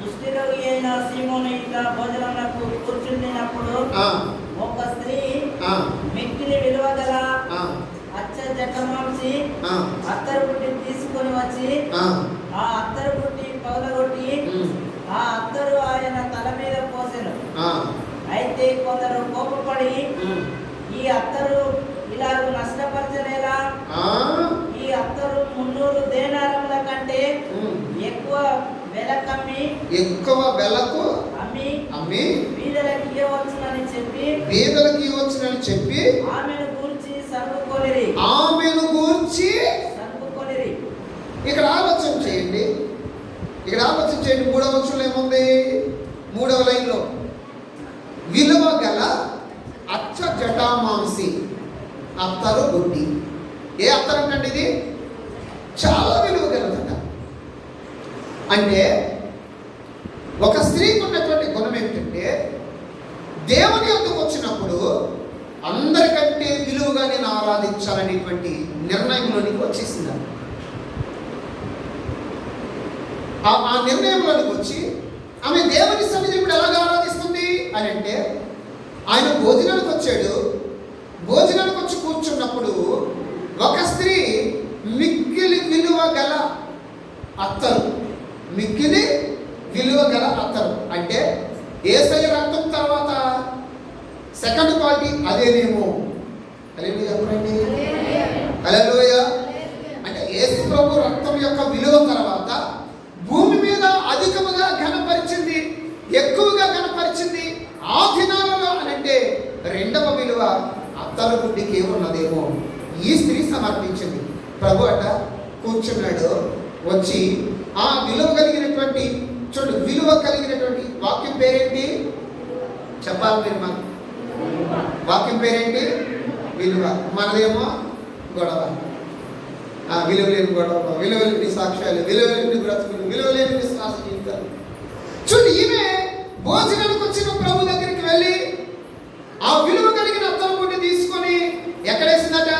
కుష్ఠరోగి అయిన సీమోను ఇంట భోజనమునకు కూర్చుండినప్పుడు ఒక స్త్రీ మిక్కిలి విలువ గల అచ్చ జటమాంసి అత్తరు పుట్టి తీసుకొని వచ్చి ఆ అత్తరు పుట్టి పగలగొట్టి ఆ అత్తరు ఆయన తల మీద పోసెను. అయితే కొందరు కోపపడి ఈ అత్తరు ఇలాగ నష్టపరచలేదా? ఈ అత్తరు 300 దేనారముల కంటే ఎక్కువ వెలకు అమ్మి బీదలకు ఇవ్వవచ్చునని చెప్పి ఆమెను గూర్చి సరుకుకొనిరి. ఇక్కడ ఆలోచన చేయండి. 3వ వచనంలో ఏముంది? 3వ లైన్లో విలువ గల అచ్చ జటామాంసి అత్తరు గుడ్డి. ఏ అత్తరు అంటే ఇది చాలా విలువ గలదట. అంటే ఒక స్త్రీకి ఉన్నటువంటి గుణం ఏంటంటే, దేవుని యొద్దకు వచ్చినప్పుడు అందరికంటే విలువగా నేను ఆరాధించాలనేటువంటి నిర్ణయంలోనికి వచ్చేసింది. ఆ నిర్ణయంలోనికి వచ్చి ఆమె దేవుని సన్నిధిని ఇప్పుడు ఎలాగ ఆరాధిస్తుంది అని అంటే, ఆయన భోజనానికి వచ్చాడు. భోజనానికి వచ్చి కూర్చున్నప్పుడు ఒక స్త్రీ మిక్కిలి విలువ గల అత్తరు అంటే యేసయ్య రక్తం తర్వాత సెకండ్ క్వాలిటీ అదేనేమో. హల్లెలూయా, చెప్పండి హల్లెలూయా. అంటే యేసు ప్రభు రక్తం యొక్క విలువ తర్వాత భూమి మీద అధికముగా ఘనపరిచింది, ఎక్కువగా ఘనపరిచింది ఆ దినాలలో అని అంటే రెండవ విలువ అత్తరు గుడ్డికి ఉన్నదేమో. ఈ స్త్రీ సమర్పించింది. ప్రభు అట కూర్చున్నాడు. వచ్చి ఆ విలువ కలిగినటువంటి, చూడండి, విలువ కలిగినటువంటి వాక్యం పేరేంటి చెప్పాలి మీరు? మన వాక్యం పేరేంటి? విలువ. మనదేమో గొడవ. విలువ లేని గొడవ, విలువ లేని సాక్ష్యాలు, విలువ లేని బ్రతుకులు, విలువ లేని విశ్వాస జీవితాలు. చూడండి, ఈమె భోజనానికి వచ్చిన ప్రభు దగ్గరికి వెళ్ళి ఆ విలువ కలిగిన అత్తరు గుడ్డి తీసుకొని ఎక్కడేసిందట?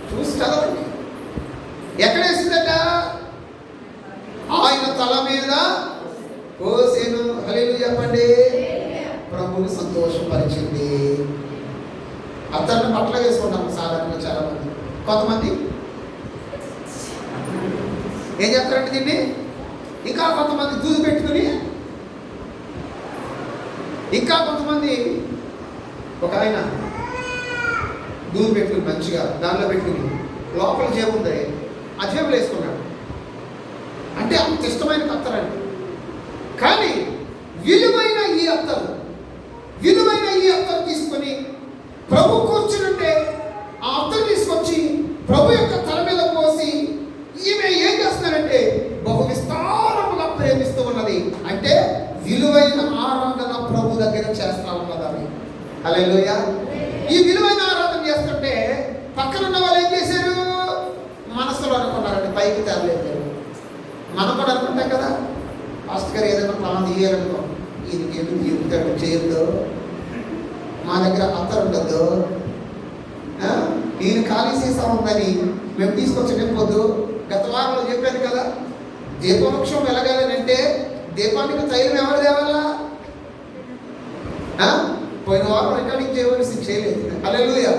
చూసి చదవండి. ఎక్కడేసిందట? ఆయన తల మీద పోసెను. హల్లెలూయా, చెప్పండి ప్రభువుని సంతోషపరిచింది. అత్తర్ని బట్టలు వేసుకుంటాము సాధారణంగా చాలా మంది. కొంతమంది ఏం చేస్తారంటే దీన్ని, ఇంకా కొంతమంది దూది పెట్టుకుని, ఇంకా కొంతమంది ఒక ఆయన దూది పెట్టుకుని మంచిగా దానిలో పెట్టుకుని లోపల జేబు ఉంది, ఆ జేబులు వేసుకున్నాడు. అంటే అంత ఇష్టమైన కత్తరండి. కానీ విలువైన ఈ అత్తరు తీసుకొని ప్రభు కూర్చుంటే ఆ అత్తరు తీసుకొచ్చి ప్రభు యొక్క తల మీద పోసి ఈమె ఏం చేస్తున్నారంటే బహు విస్తారముగా ప్రేమిస్తూ ఉన్నది. అంటే విలువైన ఆరాధన ప్రభు దగ్గర చేస్తా ఉన్నది. హల్లెలూయా. ఈ విలువైన ఆరాధన చేస్తుంటే పక్కన ఉన్న వాళ్ళు ఏం చేశారు, మనసులో అనుకున్నారండి, పైకి తరలేదు. మనం కూడా అనుకుంటాం కదా, పాస్టర్ గారు ఏదైనా ప్లాన్ తీయాలనుకో, ఈయనకి ఎందుకు చెబుతాడు చేయొద్దు, మా దగ్గర అత్తరు ఉండద్దు, ఈయన ఖాళీ సీసా ఉందని మేము తీసుకొచ్చి నింపొద్దు. గత వారంలో చెప్పాను కదా, దీపవృక్షం వెలగాలంటే దీపానికి తైలం ఎవరు తేవాలా? పోయిన వారం రికార్డింగ్ చేయలేదు. హల్లెలూయా.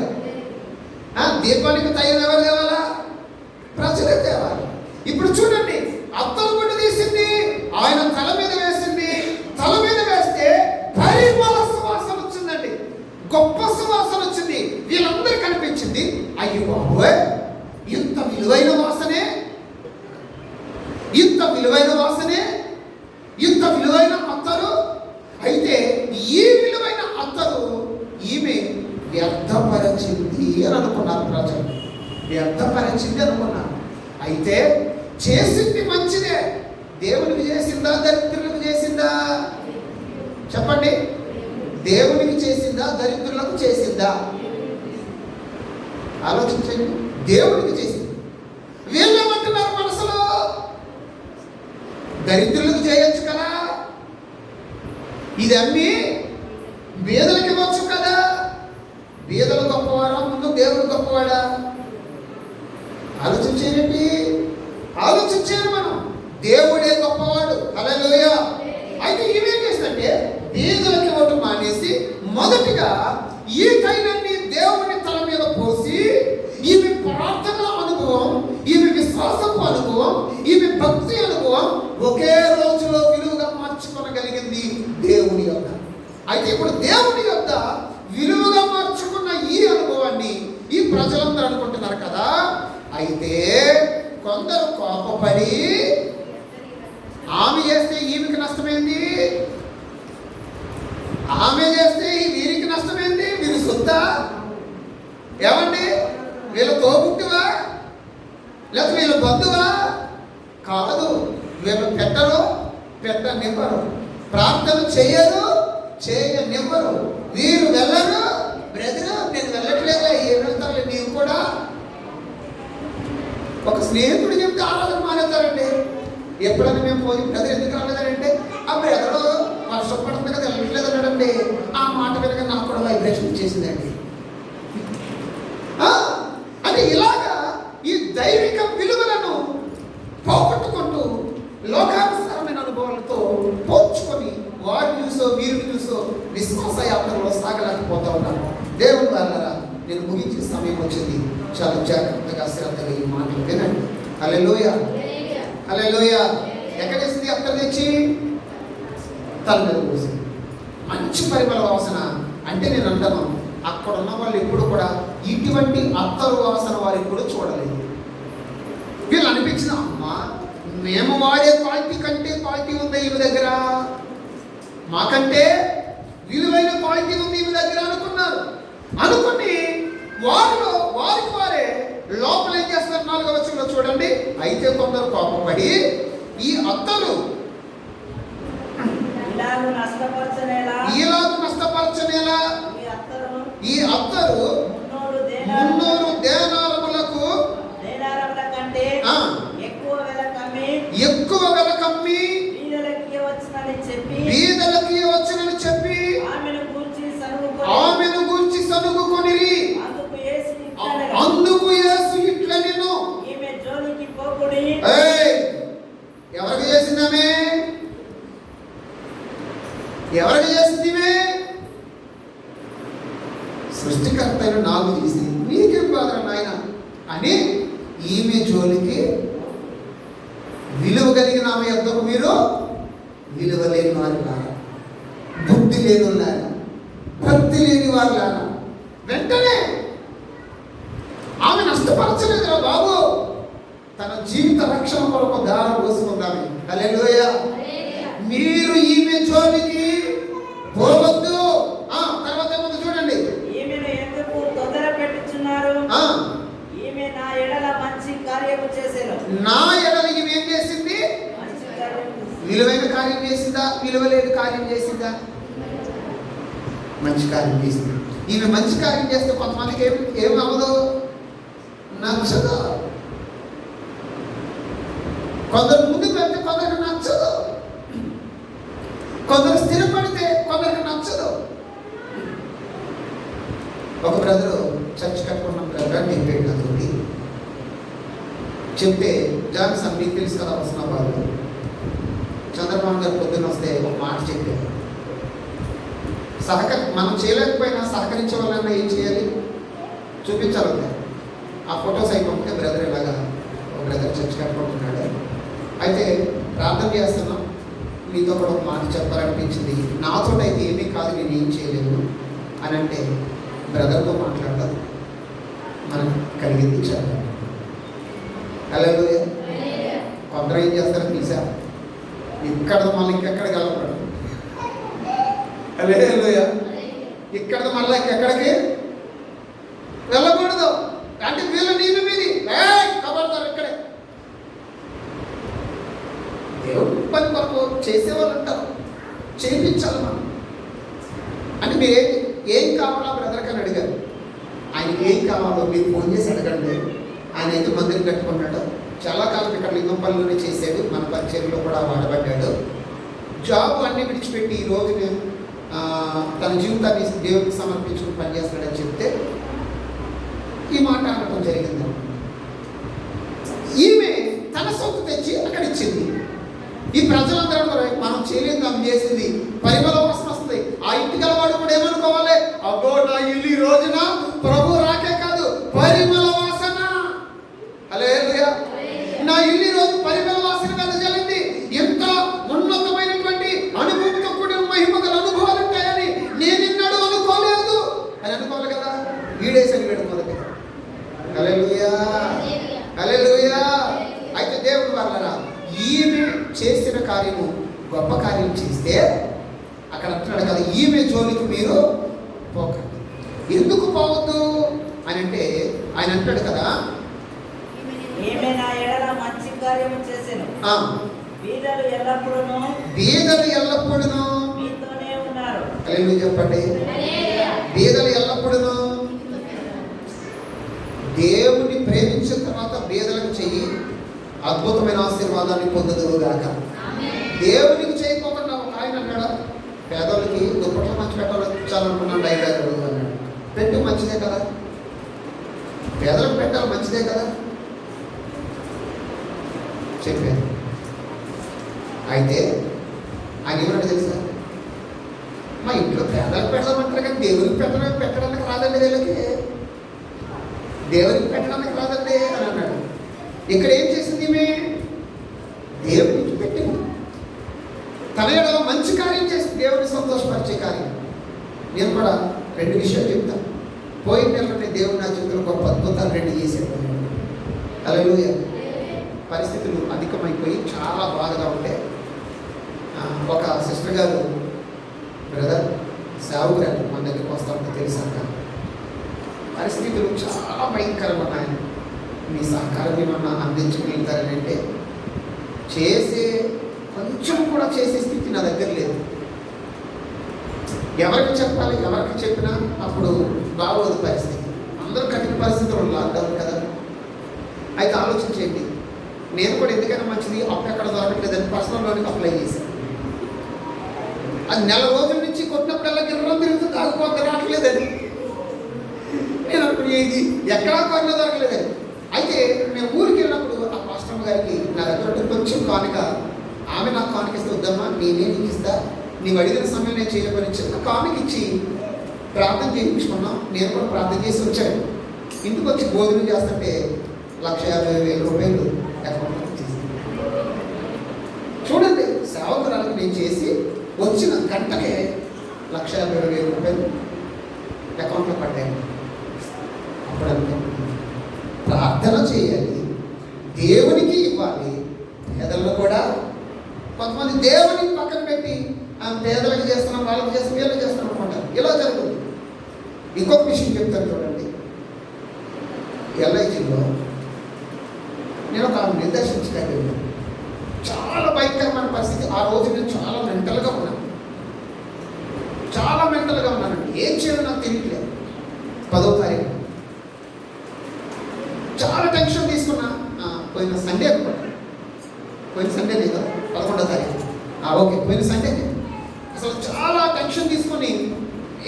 దీపానికి తైలం ఎవరు తేవాలా? ప్రజలే తేవాలి. ఇప్పుడు చూడండి, అత్తలు గుడ్డ తీసింది, ఆయన తల మీద వేసింది. తల మీద వేస్తే పరిమళ సువాసన వచ్చిందండి, గొప్ప సువాసన వచ్చింది. వీళ్ళందరూ కనిపించింది. అయ్యో బాబోయ్, ఇంత విలువైన వాసనే, ఇంత విలువైన అత్తరు. అయితే ఈ విలువైన అత్తరు ఈమె వ్యర్థపరిచింది అని అనుకున్నారు ప్రజలు. వ్యర్థపరిచింది అనుకున్నారు. అయితే చేసింది మంచిదే. దేవునికి చేసిందా, దరిద్రులకు చేసిందా? చెప్పండి. దేవునికి చేసిందా, దరిద్రులకు చేసిందా? ఆలోచించండి. దేవునికి చేసింది. వీళ్ళేమంటున్నారు మనసులో, దరిద్రులకు చేయొచ్చు కదా, ఇది అమ్మి బీదలకు ఇవ్వచ్చు కదా. బీదలు గొప్పవాడా, ముందు దేవుడు గొప్పవాడా? ఆలోచించేయండి. ఆలోచించారు మనం. దేవుడే గొప్పవాడు. హల్లెలూయా. అయితే ఈమెం చేసిందంటే బీదలకి ఇవ్వటం మానేసి మొదటిగా ఈ తైలాన్ని దేవుని తల మీద పోసి, ఈమె ప్రార్థన అనుభవం, ఈమె విశ్వాసపు అనుభవం, ఈమె భక్తి అనుభవం ఒకే రోజులో విలువగా మార్చుకోగలిగింది దేవుని యొద్ద. అయితే ఇప్పుడు దేవుని యొద్ద విలువగా మార్చుకున్న ఈ అనుభవాన్ని ఈ ప్రజలందరూ అనుకుంటున్నారు కదా. అయితే కొందరు కోపపడి, ఆమె చేస్తే ఈమెకి నష్టమైంది, ఆమె చేస్తే వీరికి నష్టమైంది, వీరి సొత్తా? ఏమండి, వీళ్ళ తోబుట్టువా లేకపోతే వీళ్ళ బంధువా? కాదు. వీళ్ళు పెట్టనివ్వరు, ప్రార్థన చేయనివ్వరు, వీరు వెళ్ళరు. బ్రదర్, నేను వెళ్ళట్లేదా? ఏం వెళ్తారు నీవు కూడా? ఒక స్నేహితుడు చెప్తే ఆరాధన మానేస్తారండి. ఎప్పుడైనా మేము పోయి బ్రదర్ ఎందుకు రాలేదంటే, ఆ బ్రదరు వర్షం పడుతుంది కదా వెళ్ళట్లేదు అన్నాడండి. ఆ మాట వెనక నాకు కూడా వైబ్రేషన్ ఇచ్చేసిందండి. అంటే ఇలాగా ఈ దైవిక విలువలను పోగొట్టుకుంటూ లోకానుసారమైన అనుభవాలతో పోల్చుకొని వారిని చూసో వీరిని చూసో విశ్వాస యాత్రలో సాగలేకపోతా ఉన్నాను. దేవుని వాళ్ళరా, నేను ముగించే సమయం వచ్చింది. చాలా జాగ్రత్తగా శ్రద్ధగా ఈ మాటలు వినండి. హల్లెలూయా. హల్లెలూయా. ఎక్కడేసింది అత్తరు తెచ్చి? తల మీద పోసింది. మంచి పరిమళ వాసన. అంటే నేను అంటాను, అక్కడ ఉన్న వాళ్ళు ఎప్పుడు కూడా ఇటువంటి అత్తరు వాసన వారు ఎప్పుడు చూడలేదు. వీళ్ళు అనిపించిన, అమ్మా మేము వాడే క్వాలిటీ కంటే క్వాలిటీ ఉంది ఈమె దగ్గర, మాకంటే విలువైన క్వాలిటీ ఉంది ఈమె దగ్గర అనుకున్నారు. అనుకుని వారికి వారే లోపల ఏం చేస్తారు? 4వ వచనంలో చూడండి. అయితే కొందరు కోపపడి ఈ అత్తరు ఈలాగు నష్టపరచనేలా ఈ అత్తరు 300 దేనారములకు ఎక్కువ వెల కమ్మి బీదలకి వచ్చునని చెప్పి ఆమెను గూర్చి సనుగుకొనిరి. అందుకు యేసు ఇట్లా నేను ఎవరికి చేసింది? సృష్టికర్త అయిన నాకు తీసి నీకేం బాధ నాయన అని ఈమె జోలికి విలువ కలిగిన ఆమె యొద్దకు మీరు విలువ లేని వారు లాగా, బుద్ధి లేని వాళ్ళారా, భక్తి లేని వారు లాగా వెంటనే ఆమె నష్టపరచలేదురా బాబు, తన జీవిత రక్షణ కొరకు దారం పోసుకుందామే. హల్లెలూయా. మీరు ఈమె జోలికి పోవద్దు. తర్వాత ఏముంది చూడండి. ఈమెను ఎందుకు తొందర పెట్టుచున్నారు? ఈమె నా ఎడల మంచి కార్యము చేసెను. నా ఎడల ఈమె ఏం చేసింది? విలువైన కార్యం చేసిందా? విలువలేని కార్యం చేసిందా? మంచి కార్యం చేసింది. ఈమె మంచి కార్యం చేస్తే కొంతమందికి ఏమి అవ్వదు, నచ్చదు. కొందరు ముందుకు వెళ్తే కొందరికి నచ్చదు, కొందరు స్థిరపడితే కొందరికి నచ్చదు. ఒక బ్రదరు చర్చ్ కట్టుకున్న బ్రదర్ చెప్పాడు నాతోటి. చెప్తే జాన్సన్ మీకు తెలుసు కదా, వస్తున్న వాళ్ళు చంద్రబాబు గారు పొద్దున్న వస్తే ఒక మాట చెప్పారు. మనం చేయలేకపోయినా సహకరించే వాళ్ళన్నా ఏం చేయాలి? చూపించాలి. ఆ ఫొటోస్ అయిపోతే బ్రదర్ ఇలాగా ఒక బ్రదర్ చర్చ్ కట్టుకుంటున్నాడు. అయితే ప్రార్థన చేస్తున్నాం, మీతో కూడా ఒక మాట చెప్పాలనిపించింది. నాతో అయితే ఏమీ కాదు, నేను ఏం చేయలేను అని అంటే బ్రదర్తో మాట్లాడదాం, మనం కలిగింది చేద్దాం. హల్లెలూయా. కొందరు ఏం చేస్తారో తీసా, ఇక్కడ మళ్ళీ ఇంకెక్కడికి వెళ్ళకూడదు. హల్లెలూయా. ఇక్కడతో మళ్ళీ ఇంకెక్కడికి వెళ్ళకూడదు అంటే వీళ్ళ నీళ్ళు మీది కబడతారు. ఇక్కడే దేవుడి పని కొరకు చేసేవాళ్ళు ఉంటారు, చేయించాలి మనం. అంటే మీరు ఏం కావాలో బ్రదర్ అని అడిగారు. ఆయనకి ఏం కావాలో మీరు ఫోన్ చేసి అడగండి. ఆయన అయితే మందిరం కట్టుకున్నాడు, చాలా కాలం ఇక్కడ లింగంపల్లిలోనే చేశాడు, మన పరిచయంలో కూడా వాడబడ్డాడు. జాబ్ అన్నీ విడిచిపెట్టి ఈ రోజు తన జీవితాన్ని దేవుడికి సమర్పించుకుని పనిచేస్తాడని చెప్తే ఈ మాట అనడం జరిగింది. ఈమె తన సొత్తు తెచ్చి అక్కడ ఇచ్చింది. ఈ ప్రజలందరూ మనం చేయలేదు, మనం చేసింది పరిమళ వాసన వస్తుంది. ఆ ఇంటి గలవాడు కూడా ఏమనుకోవాలి, అబ్బో నా ఇల్లు ఈ రోజున ప్రభు రాకే కాదు పరిమళ వాసన. హల్లెలూయా. నా ఇల్లు ఈ రోజు పరిమళ వాసన వెదజల్లింది. ఎంత ఉన్నతమైనటువంటి అనుభవంతో కూడిన మహిమ గల అనుభవాలు ఉంటాయని నేను ఇన్నాడు అనుకోలేదు అని అనుకోవాలి కదా. వీడేసని వేడుకోవాలి కదా. హల్లెలూయా. హల్లెలూయా. అయితే దేవుడు వాళ్ళరా ఈమె చేసిన కార్యము గొప్ప కార్యం చేస్తే అక్కడ అంటున్నాడు కదా, ఈమె జోలికి మీరు పోకండి. ఎందుకు పోవద్దు అని అంటే ఆయన అంటాడు కదా, ఈమె నా ఎడల మంచి కార్యము చేసెను. బీదలు ఎల్లప్పుడూ మీతోనే ఉన్నారు. హల్లెలూయా చెప్పండి. బీదలు ఎల్లప్పుడూ దేవుని ప్రేమించిన తర్వాత బీదలకు చెయ్యి, అద్భుతమైన ఆశీర్వాదాన్ని పొందదురుగాక. దేవునికి చేయకోకుండా ఒక ఆయన అన్నాడు, పేదలకి దుప్పట్లు మంచి పెట్టాలనుకున్నాను డైలాగు అన్నాడు. పెట్టు, మంచిదే కదా, పేదలకు పెట్టాలి, మంచిదే కదా చెప్పాను. అయితే ఆయన ఏమన్నాడు తెలుసా, మా ఇంట్లో పేదలకు పెడదామంటారు కానీ దేవునికి పెట్టడానికి రాదండి, వీళ్ళకి దేవునికి పెట్టడానికి రాదండి అని అన్నాడు. ఇక్కడ ఏం చేసింది ఈమె? దేవునికి పెట్టింది. తన ఎడల మంచి కార్యం చేసింది, దేవుని సంతోషపరిచే కార్యం. నేను కూడా 2 విషయాలు చెప్తాను. పోయిన నెలలోనే దేవుడు నా జీవితంలో గొప్ప అద్భుతాలు 2 చేశాడు. హల్లెలూయా. పరిస్థితులు అధికమైపోయి చాలా బాధగా ఉంటే ఒక సిస్టర్ గారు, బ్రదర్ సావుగారు మన దగ్గరికి వస్తూ ఉంటే తెలిసాక, పరిస్థితులు చాలా భయంకరంగా ఉన్నాయి, మీ సహకారం ఏమన్నా అందించగలుగుతారని అంటే కొంచెం కూడా చేసే స్థితి నా దగ్గర లేదు. ఎవరికి చెప్పాలి, ఎవరికి చెప్పినా అప్పుడు బాగోదు పరిస్థితి. అందరూ కఠిన పరిస్థితులు లాక్డౌన్ కదా. అయితే ఆలోచించేయండి, నేను కూడా ఎందుకైనా మంచిది అప్పు ఎక్కడ దొరకట్లేదని పర్సనల్ లోన్కి అప్లై చేశాను. అది 4 రోజుల నుంచి కొట్టినప్పుడల్లా గిర్రం తిరుగుతుంది, ఆగిపోతే రావట్లేదని. నేను అనుకునే ఇది ఎక్కడా కొన్న దొరకలేదని. అయితే మేము ఊరికి వెళ్ళినప్పుడు ఆ పాస్టర్ గారికి నా దగ్గర కొంచెం కానుక, ఆమె నాకు కానుక ఇస్తే, వద్దమ్మా నేనే నీకు ఇస్తా, నీవు అడిగిన సమయం నేను చేయలేమని చిన్న కానుక ఇచ్చి ప్రార్థన చేయించుకున్నాం. నేను కూడా ప్రార్థన చేసి వచ్చాను. ఇంటికి వచ్చి భోజనం చేస్తుంటే 1,50,000 అకౌంట్లో వచ్చేసింది. చూడండి, సేవకురాలకు నేను చేసి వచ్చిన గంటకే 1,50,000 అకౌంట్లో పడ్డాయి. అప్పుడు అనుకుంటున్నాను, ప్రార్థన చేయాలి, దేవునికి ఇవ్వాలి, పేదలను కూడా. కొంతమంది దేవుని పక్కన పెట్టి పేదలకు చేస్తున్నాం, వాళ్ళకి చేస్తున్నాం, వీళ్ళకి చేస్తున్నాం అనుకుంటారు. ఇలా జరుగుతుంది. ఇంకొక విషయం చెప్తాను చూడండి. ఎల్ఐజీలో నేను ఒక నిర్దర్శించడానికి వెళ్ళాను. చాలా భయంకరమైన పరిస్థితి. ఆ రోజు నేను చాలా మెంటల్గా ఉన్నాను. ఏం చేయాలో నాకు తెలియట్లేదు. 10వ తారీఖు చాలా టెన్షన్ తీసుకున్నా. పోయిన సండే అనుకోండి, పోయిన సండే లేదా 11వ తారీఖు, ఓకే, పోయిన సండే. అసలు చాలా టెన్షన్ తీసుకొని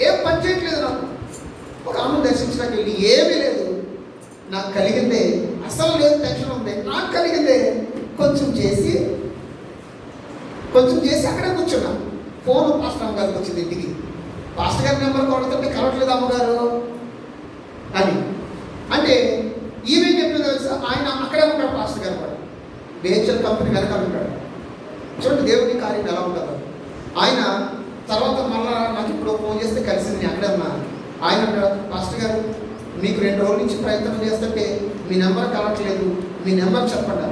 ఏం పని చేయట్లేదు. నాకు ఒక ఆమెను దర్శించడానికి వెళ్ళి ఏమీ లేదు. నాకు కలిగిందే అసలు లేదు, టెన్షన్ ఉంది. నాకు కలిగిందే కొంచెం చేసి అక్కడే కూర్చున్నా. ఫోన్ పాస్టర్ అమ్మగారికి వచ్చింది ఇంటికి. పాస్టర్ గారి నెంబర్ కొడుతుంటే కలవట్లేదు అమ్మగారు అని. అంటే ఈమె చెప్పింది తెలుసా, ఆయన అక్కడే ఉంటాడు, పాస్టర్ గారు కూడా డిహెచ్ఎల్ కంపెనీ వెనకాల ఉంటాడు. చూడండి దేవుని కార్యం ఎలా ఉంటుందో. ఆయన తర్వాత మళ్ళా నాకు ఇప్పుడు ఫోన్ చేస్తే కలిసింది, నేను అక్కడే ఉన్నాను. ఆయన అంటాడు, పాస్టర్ గారు మీకు 2 రోజుల నుంచి ప్రయత్నం చేస్తుంటే మీ నెంబర్ కలవట్లేదు, మీ నెంబర్ చెప్పండి.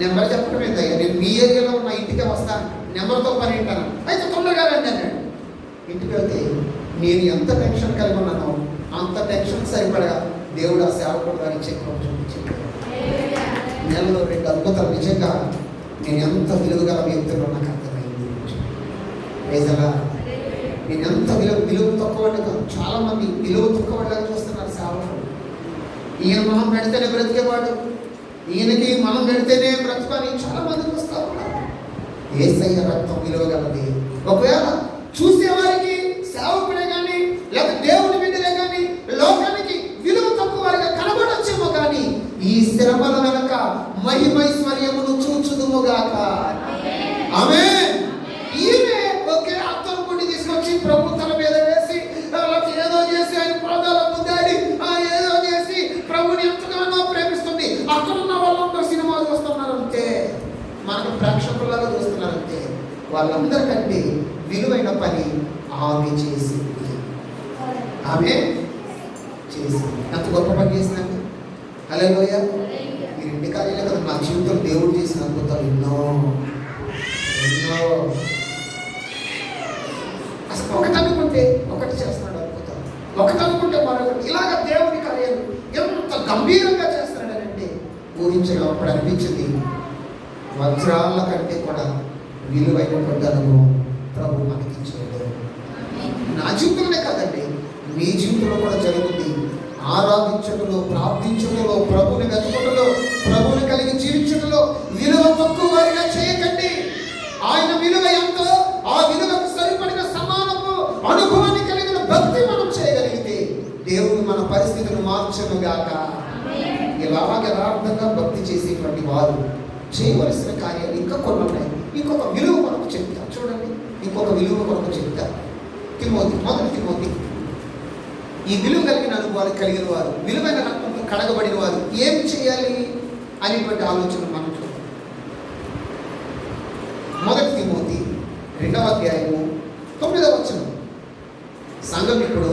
నెంబర్ చెప్పడం ఏంటయ్యా, నేను మీ ఏరియాలో ఉన్న ఇంటికే వస్తాను, నెంబర్తో పని ఏంటాను. అయితే తొందరగా రండి అన్నాడు. ఇంటికి వెళ్తే నేను ఎంత టెన్షన్ కలిగి ఉన్నానో అంత టెన్షన్ సరిపడా దేవుడు ఆ సేవకుడు గారి చెక్కు చూపించాడు. నెలలో 2 అద్భుతాలు. నిజంగా నేను ఎంత విలువగల వ్యక్తులు నాకు అర్థమైంది. నిజంగా నేను ఎంత విలువ తక్కువ. చాలా మంది విలువ తక్కువలాగా చూస్తున్నారు సేవకుడు. ఈయన మనం పెడితేనే బ్రతికేవాడు, ఈయనకి మనం పెడితేనే బ్రతుకని చాలా మంది చూస్తూ ఉన్నారు. యేసయ్య రక్తం విలువగలది. ఒకవేళ చూసేవారికి సేవకుడే కానీ లేక దేవుని బిడ్డలే కానీ లోకానికి విలువ తక్కువ వారిగా కనబడొచ్చేమో కానీ ఈ శ్రమల వెనక మహిమైశ్వర్యమును చూచుదుముగాక. ఆమేన్. ఈమె ఒకే అత్తరు గుడి తీసుకొచ్చి ప్రభు తల మీద వేసి ఏదో చేసి ఆయన పాదాల ముందాడి ఏదో చేసి ప్రభుని ఎంతగానో ప్రేమిస్తుంది. అక్కడున్న వాళ్ళందరూ సినిమా చూస్తున్నారు అంతే, మనకు ప్రేక్షకులాగా చూస్తున్నారు అంతే. వాళ్ళందరికంటే విలువైన పని ఆమె చేసింది. ఆమె చేసింది. ఎంత గొప్ప పని చేసిందండి. హల్లెలూయా. ఈ 2 కార్యాలే కదా నా జీవితంలో దేవుడు చేసిన అద్భుతాలు ఎన్నో. అసలు ఒకటి అనుకుంటే ఒకటి చేస్తున్నాడు అద్భుతాలు, ఒకటి అనుకుంటే మరొకటి. ఇలాగ దేవుడి కార్యాలు ఎంత గంభీరంగా చేస్తున్నాడంటే ఊహించగా అప్పుడు అనిపించింది వజ్రాల కంటే కూడా విలువైనటువంటి అనుభవం ప్రభు మనకిచ్చాడు. నా జీవితంలోనే కాదండి, మీ జీవితంలో కూడా జరుగుతుంది. ఆరాధించడంలో, ప్రార్థించడంలో, ప్రభుని వెతకడంలో, ప్రభుని కలిగి జీవించడంలో విలువ తక్కువ వారిగా చేయకండి. ఆయన విలువ ఎంతో ఆ విలువకు సరిపడిన సమానము అనుభవాన్ని కలిగిన భక్తి మనం చేయగలిగితే దేవుడు మన పరిస్థితులను మార్చనుగాక. ఇలాగ యథార్థంగా భక్తి చేసేటువంటి వారు చేయవలసిన కార్యాలు ఇంకా కొన్ని ఉన్నాయి. ఇంకొక విలువ కొరకు చెప్తా చూడండి. ఇంకొక విలువ కొరకు చెప్తా. మొదటి తిమోతి ఈ విలువ కలిగిన అనుభవాలు కలిగిన వారు, విలువైన రక్తంతో కడగబడిన వారు ఏమి చేయాలి అనేటువంటి ఆలోచన మనం చూద్దాం. మొదటి తిమోతి 2వ అధ్యాయము 9వ వచనం. సంఘం ఇప్పుడు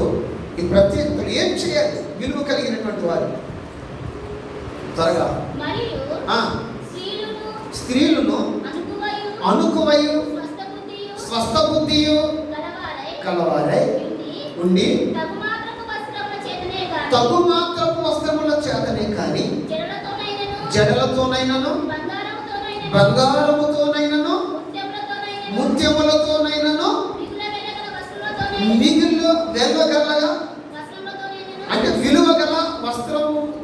ఈ ప్రత్యేకతలు ఏం చేయాలి విలువ కలిగినటువంటి వారు? త్వరగా. స్త్రీలను అనుకువయు స్వస్థ బుద్ధియు కలవారై ఉండి తగు మాత్రపు వస్త్రముల చేతనే కానీ జడలతోనైనను బంగారముతోనైనను ముత్యములతోనైనను మిగిలిన వెలువగలగా అంటే విలువగల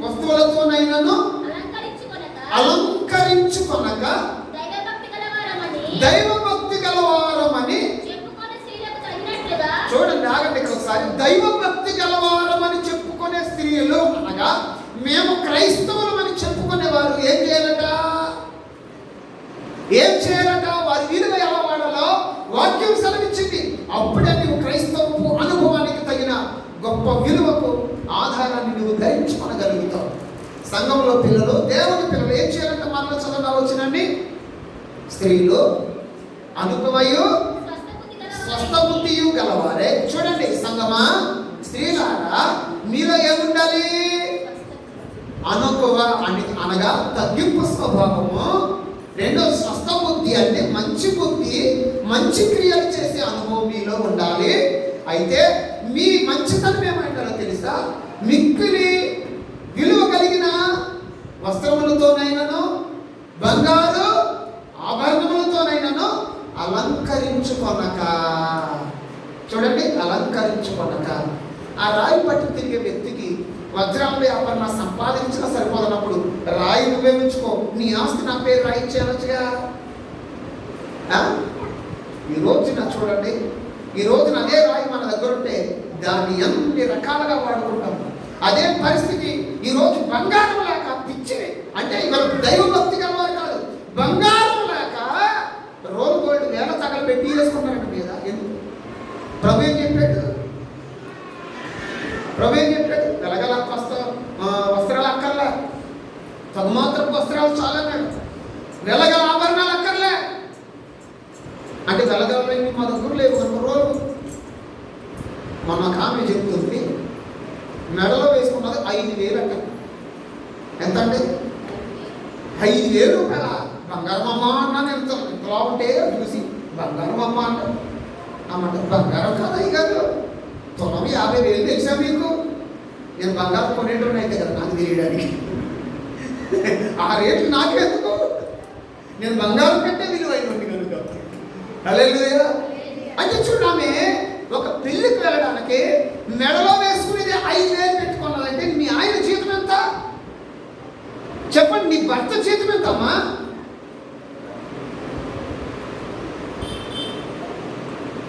వస్తువులతోనైనను అలంకరించుకొనక దైవభక్తి గలవారమని. చూడండి, ఆగండి ఇక్కడ ఒకసారి. దైవభక్తి గలవారమని చెప్పుకునే స్త్రీలు అనగా మేము క్రైస్తవులమని చెప్పుకునేవారు ఏం చేయాలట? వారి విలువ ఎలా వాడాలో వాక్యం సెలవిచ్చింది. అప్పుడే నువ్వు క్రైస్తవపు అనుభవానికి గొప్ప విలువకు ఆధారాన్ని నువ్వు ధరించుకోగలుగుతావు. సంఘంలో పిల్లలు, దేవుని పిల్లలు ఏం చేయాలంటే మనలో చదవగా వచ్చినండి, స్త్రీలు అనుకువయు స్వస్థ బుద్ధియు గలవారే. చూడండి సంగమా, స్త్రీలారా మీలో ఏముండాలి? అనుకువ అనగా తగ్గింపు స్వభావము. రెండో స్వస్థ బుద్ధి అంటే మంచి బుద్ధి, మంచి క్రియలు చేసే అనుభవం మీలో ఉండాలి. అయితే మీ మంచితనం ఏమంటారో తెలుసా? మిక్కిలి విలువ కలిగిన వస్త్రములతోనైనాను బంగారు ఆభరణములతోనైనాను అలంకరించుకొనక. చూడండి, అలంకరించుకొనక. ఆ రాయి పట్టి తిరిగే వ్యక్తికి వజ్రాల వ్యాపారం సంపాదించిన సరిపోదన్నప్పుడు రాయి నువ్వే ఉంచుకో, నీ ఆస్తి నా పేరు రాయి చేయవచ్చుగా. ఈ రోజున చూడండి, ఈ రోజున అదే రాయి మన దగ్గర ఉంటే దాన్ని ఎన్ని రకాలుగా వాడుకుంటాము. అదే పరిస్థితి ఈరోజు బంగారం లేక పిచ్చి, అంటే ఇవాళ దైవభక్తి గలవారు కాదు, బంగారం లేక రోల్ గోల్డ్ వేల తగలు పెట్టి వేసుకున్నారండి మీద. ఎందుకు? ప్రభు ఏం చెప్పాడు? ప్రభు ఏం చెప్పాడు? వెలగల వస్త్రాలు అక్కర్లే, తగుమాత్రపు వస్త్రాలు చాలన్నాడు. వెలగల ఆభరణాలు అక్కర్లే. అంటే వెలగలని మా దగ్గర లేవు కనుక రోజు. మొన్న ఒక ఆమె చెప్తుంది, మెడలో వేసుకున్నది 5,000 అంట. ఎంత అంటే 5,000 రూపాయల బంగారం అమ్మ అన్నా. నేను ఇంతలా ఉంటే చూసి బంగారం అమ్మ అంట. అమ్మంట బంగారం కాదు అయ్యి కాదు, తులం 50,000 తెలుసా మీకు? నేను బంగారం కొనేటోని అయితే కదా నాకు తెలియడానికి. ఆ రేట్లు నాకెందుకు? నేను బంగారం కంటే విలువైనది కనుక. హల్లెలూయా. అంటే చూడమే, ఒక పెళ్లికి వెళ్ళడానికి మెడలో వేసుకునేది 5,000 పెట్టుకున్నదంటే మీ ఆయన జీతం ఎంత? చెప్పండి, నీ భర్త జీతం ఎంతమ్మా?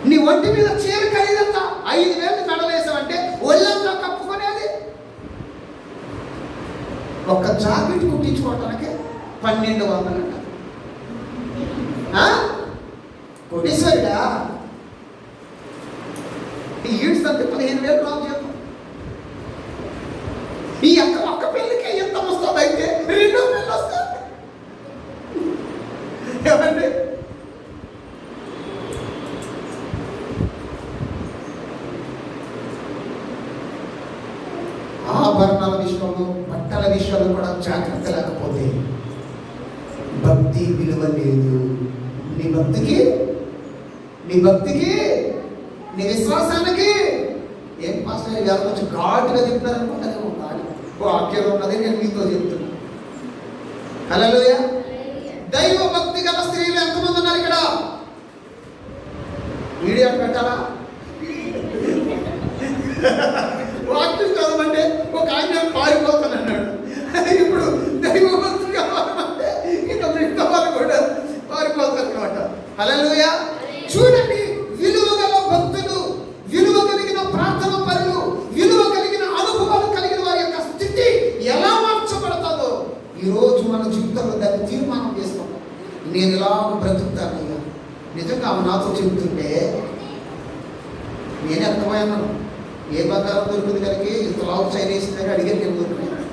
నీ ఒంటి మీద చీర ఖరీదంత 5,000 మెడలో వేసావంటే ఒళ్ళంతా కప్పుకునేది. ఒక్క జాకెట్ కుట్టించుకోవటానికి 1,200 అంట. కోటేశ్వరుడా, ఈ ఈడ్స్ అంటే 15,000 రావు చెప్పు. ఈ ఒక్క పెళ్లికి ఎంత వస్తుంది? అయితే 2 పెళ్ళి వస్తుంది. ఏమండి? ఆభరణాల విషయంలో, బట్టల విషయంలో కూడా జాగ్రత్త లేకపోతే భక్తి విలువ లేదు. నీ భక్తికి, నీ విశ్వాసానికి ఏం పాస్టర్ గారు కొంచెం ఘాటుగా చెప్తారనుకుంటానేమో. వాక్యం ఉన్నది నేను మీతో చెప్తున్నా. హల్లెలూయా. దైవ భక్తి గల స్త్రీలు ఎంతమంది ఉన్నారు ఇక్కడ? వీడియో పెట్టాలా? వాక్యం చదవమంటే ఒక ఆయన పారిపోతాను అన్నాడు. ఇప్పుడు దైవ భక్తి కావాలంటే ఇంకా మిగతా వాళ్ళు కూడా పారిపోతారు అనమాట. హల్లెలూయా. చూడండి, విలువ గల భక్తులు, విలువ కలిగిన ప్రార్థన పరులు, విలువ కలిగిన అనుభవాలు కలిగిన వారి యొక్క స్థితి ఎలా మార్చబడతాదో ఈరోజు మన జీవితంలో దాన్ని తీర్మానం చేసుకుంటాం. నేను ఇలా బ్రతుకుతాను. ఇక నిజంగా ఆమె నాతో చెబుతుంటే నేను అర్థమయ్యాను. ఏ బంగారం దొరుకుతుంది కనుక ఇంత లావు చైనేసిందని అడిగాను. నేను దొరికినాను.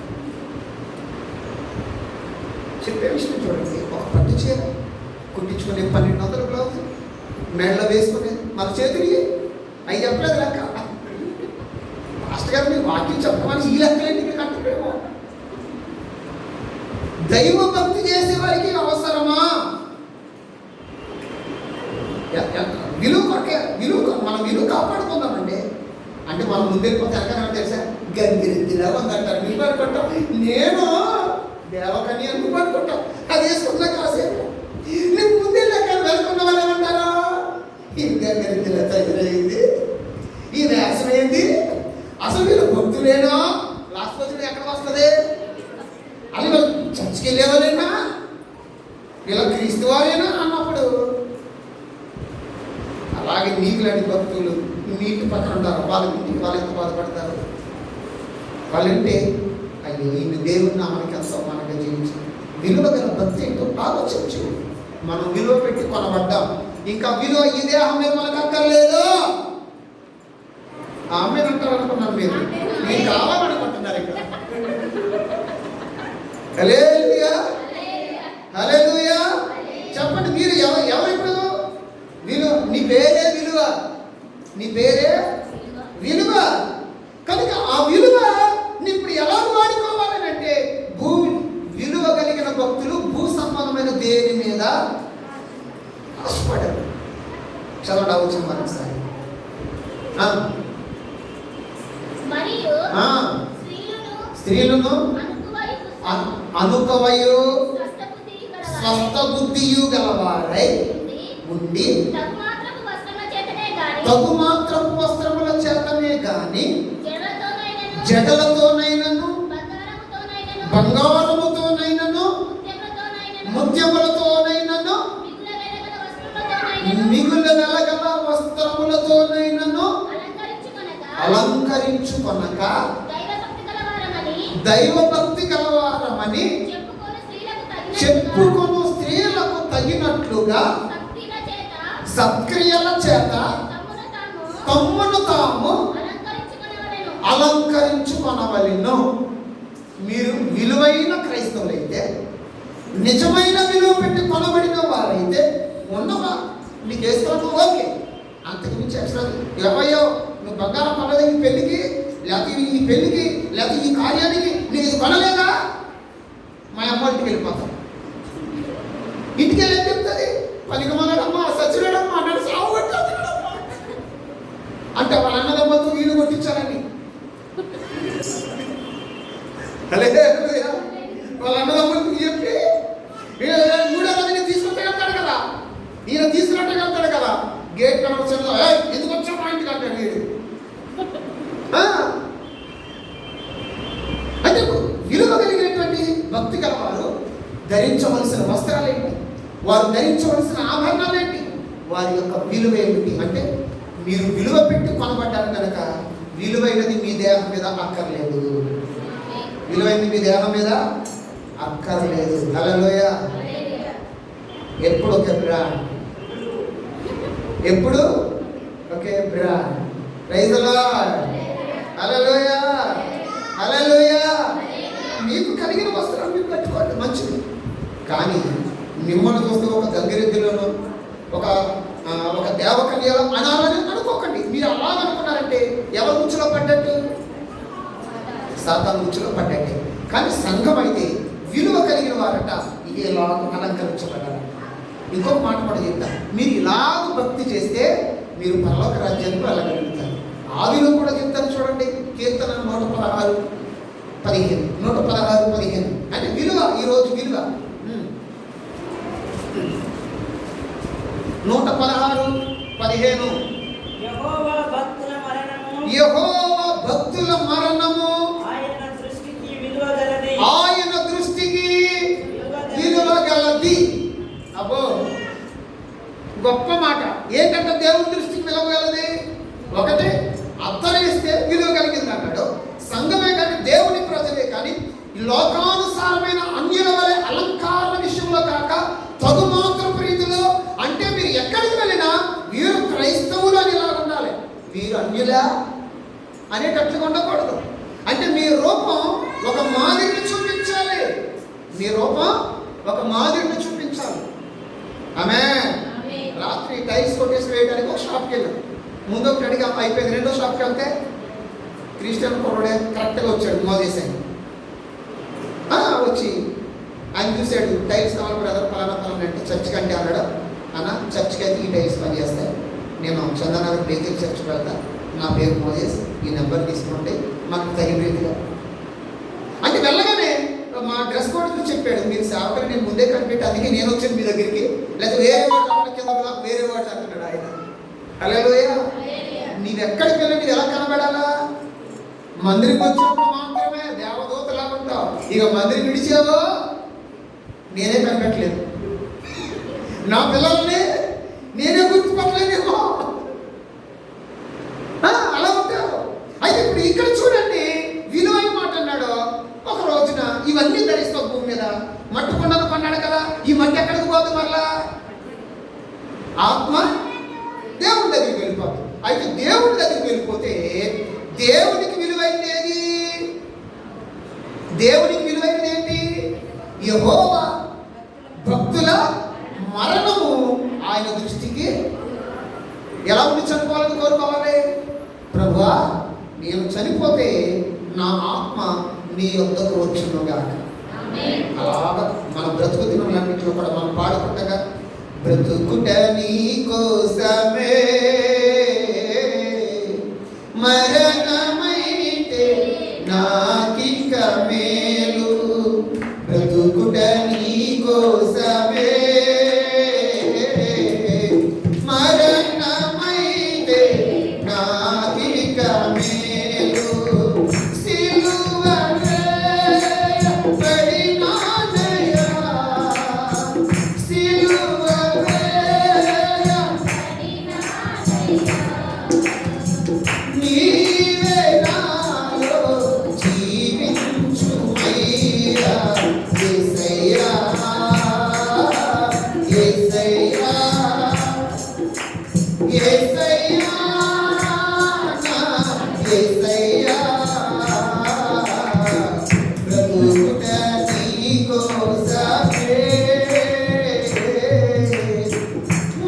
చెప్పే విషయం చూడండి, ఒక పట్టు చీర కుట్టించుకునే 1,200 బ్లౌజ్ మెడలో వేసుకునే మన చేతులు అవి చెప్పలేదు లెక్క. మాస్టర్ గారు మీరు వాక్యం చెప్పమని ఈ లెక్కలేంటి మీకు అంటున్నామో. దైవ భక్తి చేసే వారికి అవసరమా? విలువ కొరకే, మనం విలువ కాపాడుకుందామండి. అంటే మనం ముందెళ్ళిపోతే ఎనకన్నా తెలుసా, గంగిరెద్దిలా ఉందంటారు. మీరు అనుకుంటాం, నేను దేవకని ఎందుకు అనుకుంటాం. అది వేసుకున్నా కాసేపు నీకు ముందెళ్ళాక వెళ్తున్న వాళ్ళు ఏమంటారా, ఈ గంగిరెద్దిలా తయారైంది, ఈ వేషం ఏంది, అసలు వీళ్ళు భక్తులేనా, లాస్ట్ రోజులు ఎక్కడ వస్తుంది? అది వాళ్ళు చర్చికి వెళ్ళేవాళ్ళేనా, వీళ్ళ క్రీస్తు వారేనా అన్నప్పుడు అలాగే నీకులాంటి భక్తులు మీ ఇంటి పక్కన ఉంటారు. వాళ్ళ ఇంటికి వాళ్ళు ఎంత బాధపడతారు. వాళ్ళంటే అయ్యో ఈయన దేవుని నామానికి ఎంత సమానంగా జీవించారు. విలువ గల భక్తి ఏంటో ఆలోచించు. మనం విలువ పెట్టి కొనబడ్డాం. ఇంకా విలువ ఈ దేహం మీద మనకు అక్కర్లేదు. ఆమె అంటారు అనుకున్నాను మీరు. మీరు కావాలనుకుంటున్నారు ఇక్కడ. హల్లెలూయా, హల్లెలూయా. చెప్పండి మీరు ఎవరు ఇప్పుడు నీ పేరే విలువ, నీ పేరే విలువ. కనుక ఆ విలువ నీ ఇప్పుడు ఎలా వాడుకోవాలని అంటే విలువ కలిగిన భక్తులు భూ సంబంధమైన దేని మీద ఆశపడరు. చదవండి అవసరం మరొకసారి. స్త్రీలను అనుకవయు స్వస్థ బుద్ధియు గలవారై ఉండి తగు మాత్రపు వస్త్రముల చేతనే గాని జడలతోనైనను బంగారముతోనైనను ముత్యములతోనైనను మిగుల వెలగల వస్త్రములతోనైనను అలంకరించుకొనక దైవభక్తి కలవారమని చెప్పుకొను స్త్రీలకు తగినట్లుగా సత్క్రియల చేత తమ్మును తాము అలంకరించుకొనవలెను. మీరు విలువైన క్రైస్తవులైతే, నిజమైన విలువ పెట్టి కొనబడిన వారైతే ఉన్నవా నీకు వేసుకోవడం ఓకే, అంతకు మించి ఎక్స్ట్రా ఎవయో నువ్వు బంగారం కొనలేదు ఈ పెళ్ళికి, లేకపోతే ఈ పెళ్ళికి, లేకపోతే ఈ కార్యానికి నీకు ఇది కొనలేదా, మా అమ్మ ఇంటికి వెళ్ళిపోతాం. ఇంటికి వెళ్ళి ఏం చెప్తుంది? పనికి మనడమ్మా, సచ్చినాడమ్మా, అన్నాడు, సాగు కొట్టాడమ్మా అంటే వాళ్ళ అన్నదమ్మతో వీలు కొట్టించాలని. వాళ్ళ అన్నదమ్మకి చెప్పి మూడో రోజుని తీసుకుంటే వెళ్తాడు కదా, ఈయన తీసుకున్నట్టే వెళ్తాడు కదా, గేట్ కనవచ్చాడు, ఎందుకు వచ్చా మా ఇంటికి అంటాడు వీడు. అంటే విలువ కలిగినటువంటి భక్తి గలవారు ధరించవలసిన వస్త్రాలు ఏంటి, వారు ధరించవలసిన ఆభరణాలు ఏంటి, వారి యొక్క విలువ ఏమిటి అంటే మీరు విలువ పెట్టి కొనబడ్డారు కనుక విలువైనది మీ దేహం మీద అక్కర్లేదు, విలువైనది మీ దేహం మీద అక్కర్లేదు. హల్లెలూయా. ఎప్పుడు ఒకే బ్రాండ్, ఎప్పుడు ఒకే brand. Praise the lord. Hallelujah, hallelujah. మీకు కలిగిన వస్త్రాలు మీరు కట్టుకోండి, మంచిది. కానీ మిమ్మల్ని చూస్తే ఒక గంగిరెద్దులోనూ ఒక దేవకన్యలో అనాలని అనుకోకండి. మీరు అలా అనుకున్నారంటే ఎవరు ఉచ్చులో పడ్డట్టు? సాతాను ఉచ్చులో పడ్డట్టే. కానీ సంఘం అయితే విలువ కలిగిన వారట ఇలాగ అలంకరించబడ్డారు. ఇంకొక మాట కూడా చెప్తాను, మీరు ఇలాగ భక్తి చేస్తే మీరు పరలోక రాజ్యానికి వెళ్ళగలుగుతారు. ఆ విలువ కూడా చెప్తాను చూడండి. కీర్తన 116:15 116:15 అంటే విలువ. ఈరోజు విలువ 116:15 యెహోవా భక్తుల మరణము ఆయన దృష్టికి విలువ గలది, ఆయన దృష్టికి విలువ గలది. అబ్బో గొప్ప మాట. ఏంటంటే దేవుని దృష్టికి విలువ గలది. ఒకటి అత్తరు ఇస్తే విలువ కలిగింది అన్నాడు. సంఘమే కానీ, దేవుని ప్రజలే కానీ లోకానుసారమైన అన్యుల వలె అలంకార విషయంలో కాక తగు మాత్రం ప్రీతిలో, అంటే మీరు ఎక్కడికి వెళ్ళినా వీరు క్రైస్తవులు అని ఇలా ఉండాలి, వీరు అన్యులా అనేటట్లుగా ఉండకూడదు. అంటే మీ రూపం ఒక మాదిరిని చూపించాలి, మీ రూపం ఒక మాదిరిని చూపించాలి. ఆమేన్. రాత్రి టైల్స్ కొట్టేసి వేయడానికి ఒక షాప్కి వెళ్ళాం. ముందు ఒకటి అడిగి అయిపోయింది. రెండో షాప్కి వెళ్తే క్రిస్టియన్ కొడుడే కరెక్ట్గా వచ్చాడు, మోదేశాను. వచ్చి ఆయన చూశాడు, టైల్స్ కావాలి బ్రదర్, పలానా అంటే చర్చ్కి అంటే అన్నాడు. అన్న చర్చ్కి అయితే ఈ టైల్స్ పని చేస్తాయి, నేను చందనగర్ బేకరీ చర్చ్కి వెళ్తా, నా పేరు మోదేశ్, ఈ నెంబర్ తీసుకుంటే మాకు తగిన రీతిగా అంటే వెళ్ళగానే మా డ్రెస్ కోడ్ చెప్పాడు, మీరు సేవకులు నేను ముందే కనిపెట్టి అందుకే నేను వచ్చాను మీ దగ్గరికి, లేకపోతే వేరే వాడు కింద వేరే వాడు అంటున్నాడు ఆయన. హల్లెలూయా. నీవెక్కడికి వెళ్ళి నీవు ఎలా కనబడాలా? మందిరికి వచ్చినప్పుడు మాత్రమే దేవదూతలా ఉంటావు. ఇక మందిరికి విడిచావో నేనే కనిపెట్టలేదు, నా పిల్లల్ని నేనే గుర్తుపట్టలేనేమో, అలా ఉంటావు. అయితే ఇప్పుడు ఇక్కడ చూడండి, విలువైన మాట అన్నాడు. ఒక రోజున ఇవన్నీ ధరిస్తావు భూమి మీద, మట్టి కొండను కొన్నాడు కదా, ఈ మట్టి ఎక్కడికి పోదు? మరలా ఆత్మ దేవుడి దగ్గరికి వెళ్ళిపోతుంది. అయితే దేవుడి దగ్గరికి వెళ్ళిపోతుంది చనిపోతే దేవునికి విలువైనది ఏది? దేవునికి విలువైనది ఏంటి? యెహోవా భక్తుల మరణము ఆయన దృష్టికి ఎలా ఉండి చనిపోవాలని కోరుకోవాలి? ప్రభువా, నేను చనిపోతే నా ఆత్మ నీ యొద్దకు వచ్చునుగాక. అలాగా మన బ్రతుకు దినములన్నింటిలో కూడా మనం పాడుకుంటగా, బ్రతుకుట నీ కోసమే మరణమైతే నాకింక మేలు, బ్రతుకుట నీ కోసమే మరణమైతే నాకింక మేలు, సిలువనే పడినానయ్యా, సిలువనే నీవే నాలో జీవించుమయ్యా, యేసయ్యా యేసయ్యా యేసయ్యా నా యేసయ్యా, బ్రతుకుట నీ కోసమే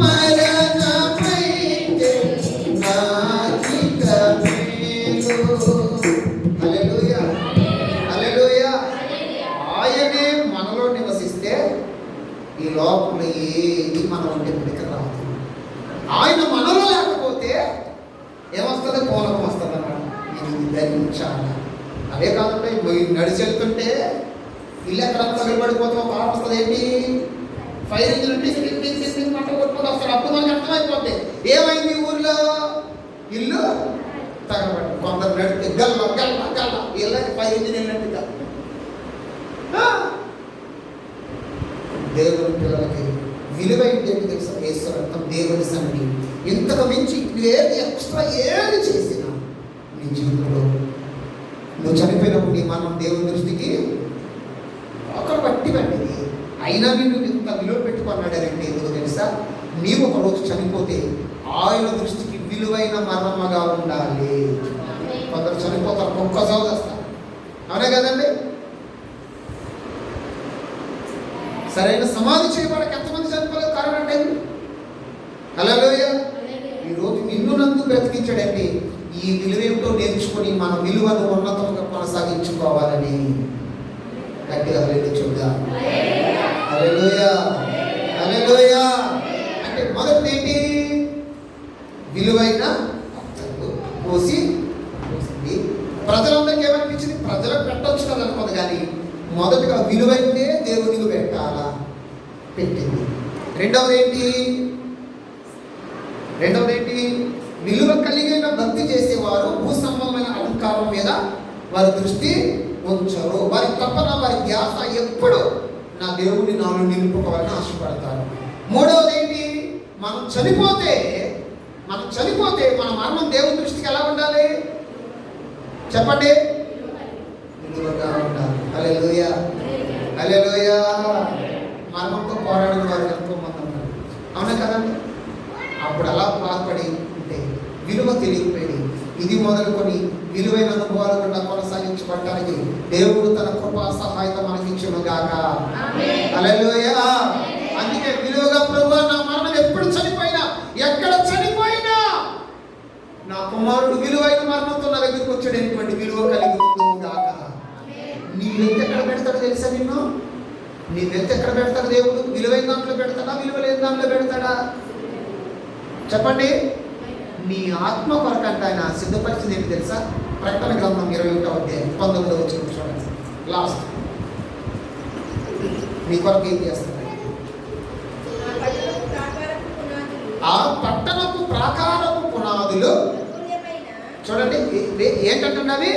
మరణమైతే నాకింక మేలు. హల్లెలూయా, హల్లెలూయా. ఆయనే మనలో నివసిస్తే ఈ లోకంలో ఏది మనం ఉంటే పనికి రాదు. ఆయన మనలో లేకపోతే ఏమొస్తుంది? పూలకం వస్తుంది అన్నమాట. నేను ఇది ధరించాలి. అదే కాకుండా నడిచి వెళ్తుంటే ఇల్లు ఎక్కడంతా నిలబడిపోతే ఒక ఆట వస్తుంది. ఏంటి? ఫైర్ ఇంజిన్ ఉంటే మంట కొట్టుకుంటూ వస్తారు. అప్పుడు మనకి అర్థమైపోతుంది ఏమైంది ఊర్లో. ఇల్లు తగలబడి కొందరు నడితే గల్ల గల్ల గల్ల ఇళ్ళకి ఫైర్ ఇంజిన్ వెళ్ళినట్టుగా. దేవుని పిల్లలకి విలువైంది ఏంటి తెలుసా? యేసు రక్తం, దేవుని సన్నిధి. ఇంతకు మించి ఏది ఎక్స్ట్రా ఏది చేసినా నీ జీవితంలో నువ్వు చనిపోయినప్పుడు నీ మనం దేవుని దృష్టికి ఒకరు బట్టి పట్టింది. అయినా నిన్ను ఇంత విలువ పెట్టుకున్నాడంటే ఎందుకు తెలుసా? నీవు ఒకరోజు చనిపోతే ఆయన దృష్టికి విలువైన మరణముగా ఉండాలి. కొందరు చనిపోతారు, ఒక్క సాగు వస్తారు. అవునే కదండి? సరైన సమాధి చేయబడక ఎంతమంది చనిపోలేదు? కారణం ఏంటి? హల్లెలూయా. ఈరోజు నిన్ను నందు బ్రతికించాడండి. ఈ విలువేమిటో నేర్చుకొని మన విలువను ఉన్నతంగా కొనసాగించుకోవాలని గట్టిగా హల్లెలూయా చెబుదాం. హల్లెలూయా, హల్లెలూయా. అంటే మొదటి ఏంటి? విలువైన రక్తము పోసింది. ప్రజలందరికీ ఏమనిపించింది? ప్రజలకు పెట్టొచ్చు కదా అనుకోదు, కానీ మొదటిగా విలువైతే దేవునికి పెట్టాలా, పెట్టింది. రెండవది ఏంటి? విలువ కలిగిన భక్తి చేసేవారు భూసంబంధమైన అలంకారం మీద వారి దృష్టి ఉంచరు. వారి తపన, వారి ధ్యాస ఎప్పుడు నా దేవుడిని నాలో నిలుపుకోవాలని ఆశపడతారు. మూడవది ఏంటి? మనం చనిపోతే మన మరణం దేవుని దృష్టికి ఎలా ఉండాలి చెప్పండి? విలువగా ఉండాలి. హల్లెలూయా, హల్లెలూయా. మరణంతో పోరాడిన వారు ఎంతో మంది ఉన్నారు. అవునా కదండి? అప్పుడు అలా బాధపడి ఉంటే విలువ తెలియకపోయి ఇది మొదలుకొని విలువైన అనుభవాలు కూడా కొనసాగించబడటానికి దేవుడు తన కృపా సహాయత మనకి ఇచ్చును గాక. హల్లెలూయా. అందుకే విలువగా ప్రభువా, నా మరణం ఎప్పుడు చనిపోయినా, ఎక్కడ చనిపోయినా నా కుమారుడు విలువైన మరణంతో నా దగ్గరికి వచ్చాడేటువంటి విలువ కలిగి ఉండును గాక. నీ వెంట ఎక్కడ పెడతాడు తెలుసా? నీ వెంట ఎక్కడ పెడతాడు దేవుడు? విలువైన దాంట్లో పెడతాడా, విలువ లేని దాంట్లో పెడతాడా? చెప్పండి. నీ ఆత్మ కొరకు అంటే ఆయన సిద్ధపరిచింది ఏంటి తెలుసా? ప్రకటన గ్రంథం 21వ అధ్యాయం 19వ వచనం చూడండి. లాస్ట్ నీ కొరకు ఏం చేస్తాడు? ఆ పట్టణపు ప్రాకారపు పునాదులు చూడండి ఏంటంటున్నవి?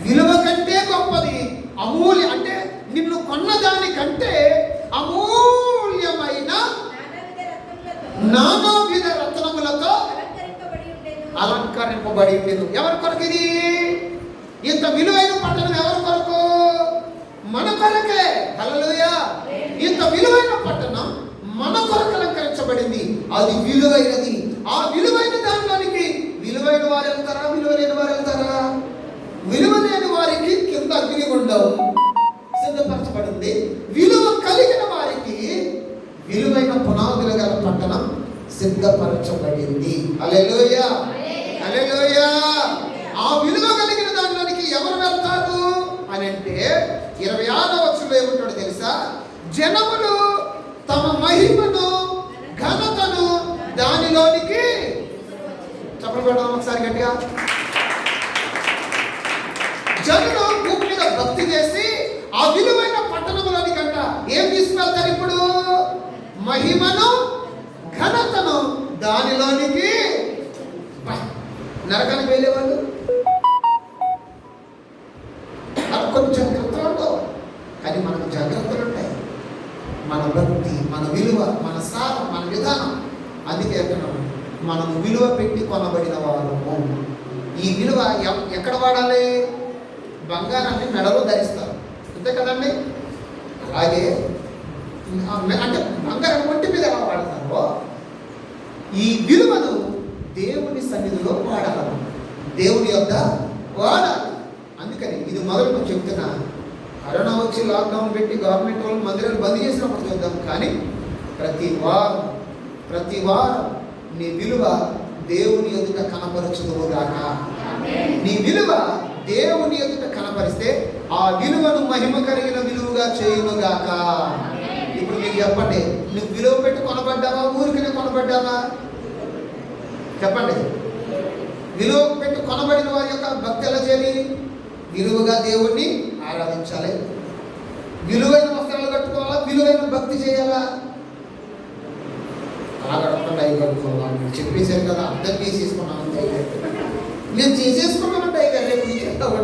విలువ కంటే గొప్పది, అమూల్య, అంటే నిన్ను కొన్న దానికంటే అమూల్యమైన నానావిధ రత్నములతో అలంకరింపబడి ఉండేది. ఎవరి కొరకు ఇది? ఇంత విలువైన పట్టణం ఎవరి కొరకు? మన కొరకే. హల్లెలూయా. ఇంత విలువైన పట్టణం మన కొరకు అలంకరించబడింది. అది విలువైనది. ఆ విలువైన దానిలోనికి విలువైన వారు వెళ్తారా, విలువ లేని వారు వెళ్తారా? విలువ లేని వారికి కింద అగ్నిగుండం సిద్ధపరచబడింది. విలువ కలిగిన వారికి విలువైన పునాదులు గల పట్టణం సిద్ధపరచబడింది. హల్లెలూయా, హల్లెలూయా. ఆ విలువ కలిగిన దాంట్లోనికి ఎవరు వెళ్తారు అని అంటే 26వ వచనంలో ఏమంటాడో తెలుసా? జనములు తమ మహిమను ఘనతను దానిలోనికి చెప్పబడదాం ఒకసారి గట్టిగా. జనులు భూమి మీద భక్తి చేసి ఆ విలువైన పట్టణంలోని కంట ఏం తీసుకువెళ్తారు? ఇప్పుడు మహిమను ఘనతను దానిలోనికి. నరకానికి వెళ్ళేవాళ్ళు కొన్ని జాగ్రత్తలు ఉండవు, కానీ మనకు జాగ్రత్తలు ఉంటాయి. మన భక్తి, మన విలువ, మన సారం, మన విధానం. అందుకే అంటున్నాము, మనం విలువ పెట్టి కొనబడిన వారము. ఈ విలువ ఎక్కడ వాడాలి? బంగారాన్ని మెడలో ధరిస్తారు, అంతే కదండి. అలాగే అంటే బంగారం ఒంటి మీద ఎలా వాడతారో ఈ విలువను దేవుని సన్నిధిలో వాడాలి, దేవుని యొద్ద వాడాలి. అందుకని ఇది మొదలు నేను చెప్తున్నా. కరోనా వచ్చి లాక్డౌన్ పెట్టి గవర్నమెంట్ వాళ్ళు మందిరాలు బంద్ చేసినప్పుడు చూద్దాం, కానీ ప్రతి వారం నీ విలువ దేవుని ఎదుట కనపరచుదువుగాక. నీ విలువ దేవుని ఎదుట కనపరిస్తే ఆ విలువను మహిమ కలిగిన విలువగా చేయునుగాక. ఇప్పుడు మీకు చెప్పండి, నువ్వు విలువ పెట్టి కొనబడ్డావా, ఊరికనే కొనబడ్డావా? చెప్పండి. విలువ పెట్టి కొనబడిన వారి యొక్క భక్తి ఎలా చేయాలి? విలువగా దేవుణ్ణి ఆరాధించాలి, విలువైన వస్త్రాలు కట్టుకోవాలా, విలువైన భక్తి చేయాలా? అలాగడకుండా అయ్యగలుగుతున్నాను చెప్పేశారు కదా, అర్థం చేసేసుకున్నాను. నేను చేసేసుకున్నానంటే అయ్యారు రేపు చెప్తాను.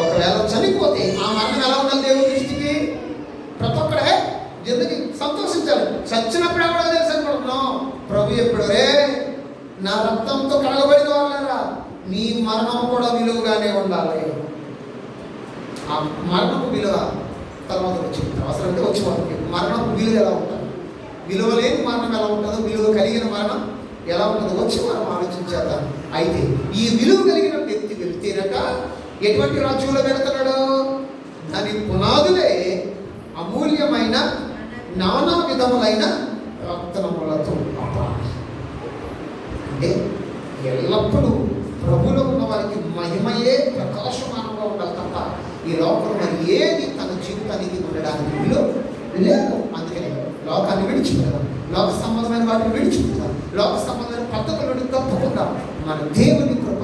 ఒకవేళ చనిపోతే ఆ మరణం ఎలా ఉండాలి దేవుడి దృష్టికి? ప్రతి ఒక్కడే ఎందుకు సంతోషించాలి. చచ్చినప్పుడు ఎవడో తెలుసు అనుకుంటున్నాం, ప్రభు ఎప్పుడు రే నా రక్తంతో కడగబడిన వాళ్ళరా నీ మరణం కూడా విలువగానే ఉండాలి. ఆ మరణపు విలువ తర్వాత వచ్చింది, అవసరం అంటే వచ్చి వాళ్ళకి మరణపు విలువ ఎలా ఉంటుంది, విలువ లేని మరణం ఎలా ఉంటుందో, విలువ కలిగిన మరణం ఎలా ఉంటుందో వచ్చి మనం ఆలోచించేద్దాం. అయితే ఈ విలువ కలిగిన వ్యక్తి వెళ్తేనట ఎటువంటి రాజ్యంలో పెడతాడు? దాని పునాదులే అమూల్యమైన నానా విధములైన రత్నములతో. అంటే ఎల్లప్పుడూ ప్రభులో ఉన్న వారికి మహిమయే ప్రకాశమానంగా ఉండాలి తప్ప ఈ లోకంలో మరి ఏది తన జీవితానికి ఉండడానికి విలువ లేదు. అందుకనే లోకాన్ని విడిచిపెడదాం, లోక సంబంధమైన వాటిని విడిచిపెడదాం, లోక సంబంధమైన పద్ధతులను తప్పకుండా మన దేవుని కృప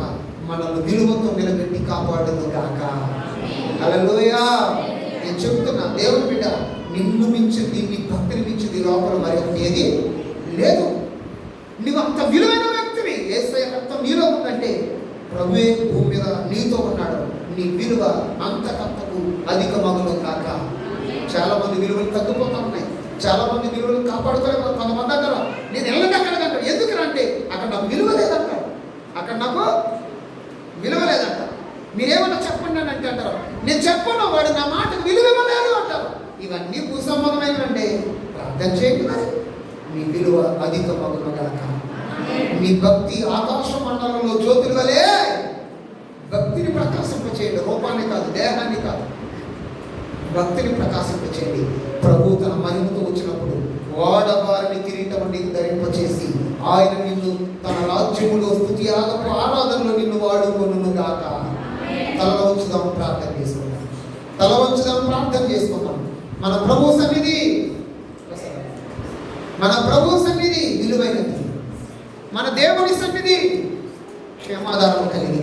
మనల్ని విలువతో నిలబెట్టి కాపాడును గాక. హల్లెలూయా. నేను చెప్తున్నా, దేవుని బిడ్డ, నిన్ను మించింది, నీ భక్తిని మించింది లోపల మరి ఒకటి ఏది లేదు. నువ్వు అంత విలువైన వ్యక్తివి, యేసయ్య రక్తం నీలో ఉందంటే ప్రభువే భూమి మీద నీతో ఉన్నాడు. నీ విలువ అంతకంతకు అధికమగును కాక. చాలా మంది విలువలు తగ్గిపోతా ఉన్నాయి, చాలా మంది విలువలు కాపాడుకోలేదు. కొంతమంది అంటారు నేను వెళ్ళండి అక్కడికి అంటారు. ఎందుకంటే అక్కడ నాకు విలువ లేదంటారు, అక్కడ నాకు విలువ లేదంట. మీరేమన్నా చెప్పండి అని అంటే అంటారు, నేను చెప్పను, వాడు నా మాటకు విలువ ఇవ్వలేదు అంటారు. ఇవన్నీ భూసంబంధమైనవంటే ప్రార్థన చేయండి, మరి మీ విలువ అధికమగును గాక. మీ భక్తి ఆకాశ మండలంలో జ్యోతుల వలె భక్తిని ప్రకాశింపచేయండి, రూపాన్ని కాదు, దేహాన్ని కాదు, భక్తిని ప్రకాశింపచేయండి. ప్రభు తన మహిమతో వచ్చినప్పుడు వాడవారిని కిరీటం నీకు ధరింపచేసి ఆయన నిన్ను తన రాజ్యములో స్తుతి ఆరాధనలో నిన్ను వాడుకొనును గాక. తల వంచుదాం, ప్రార్థన చేసుకుందాం. తల వంచుదాం, ప్రార్థన చేసుకుందాం. మన ప్రభు సన్నిధి విలువైనది, మన దేవుని సన్నిధి క్షేమాధారం కలిగి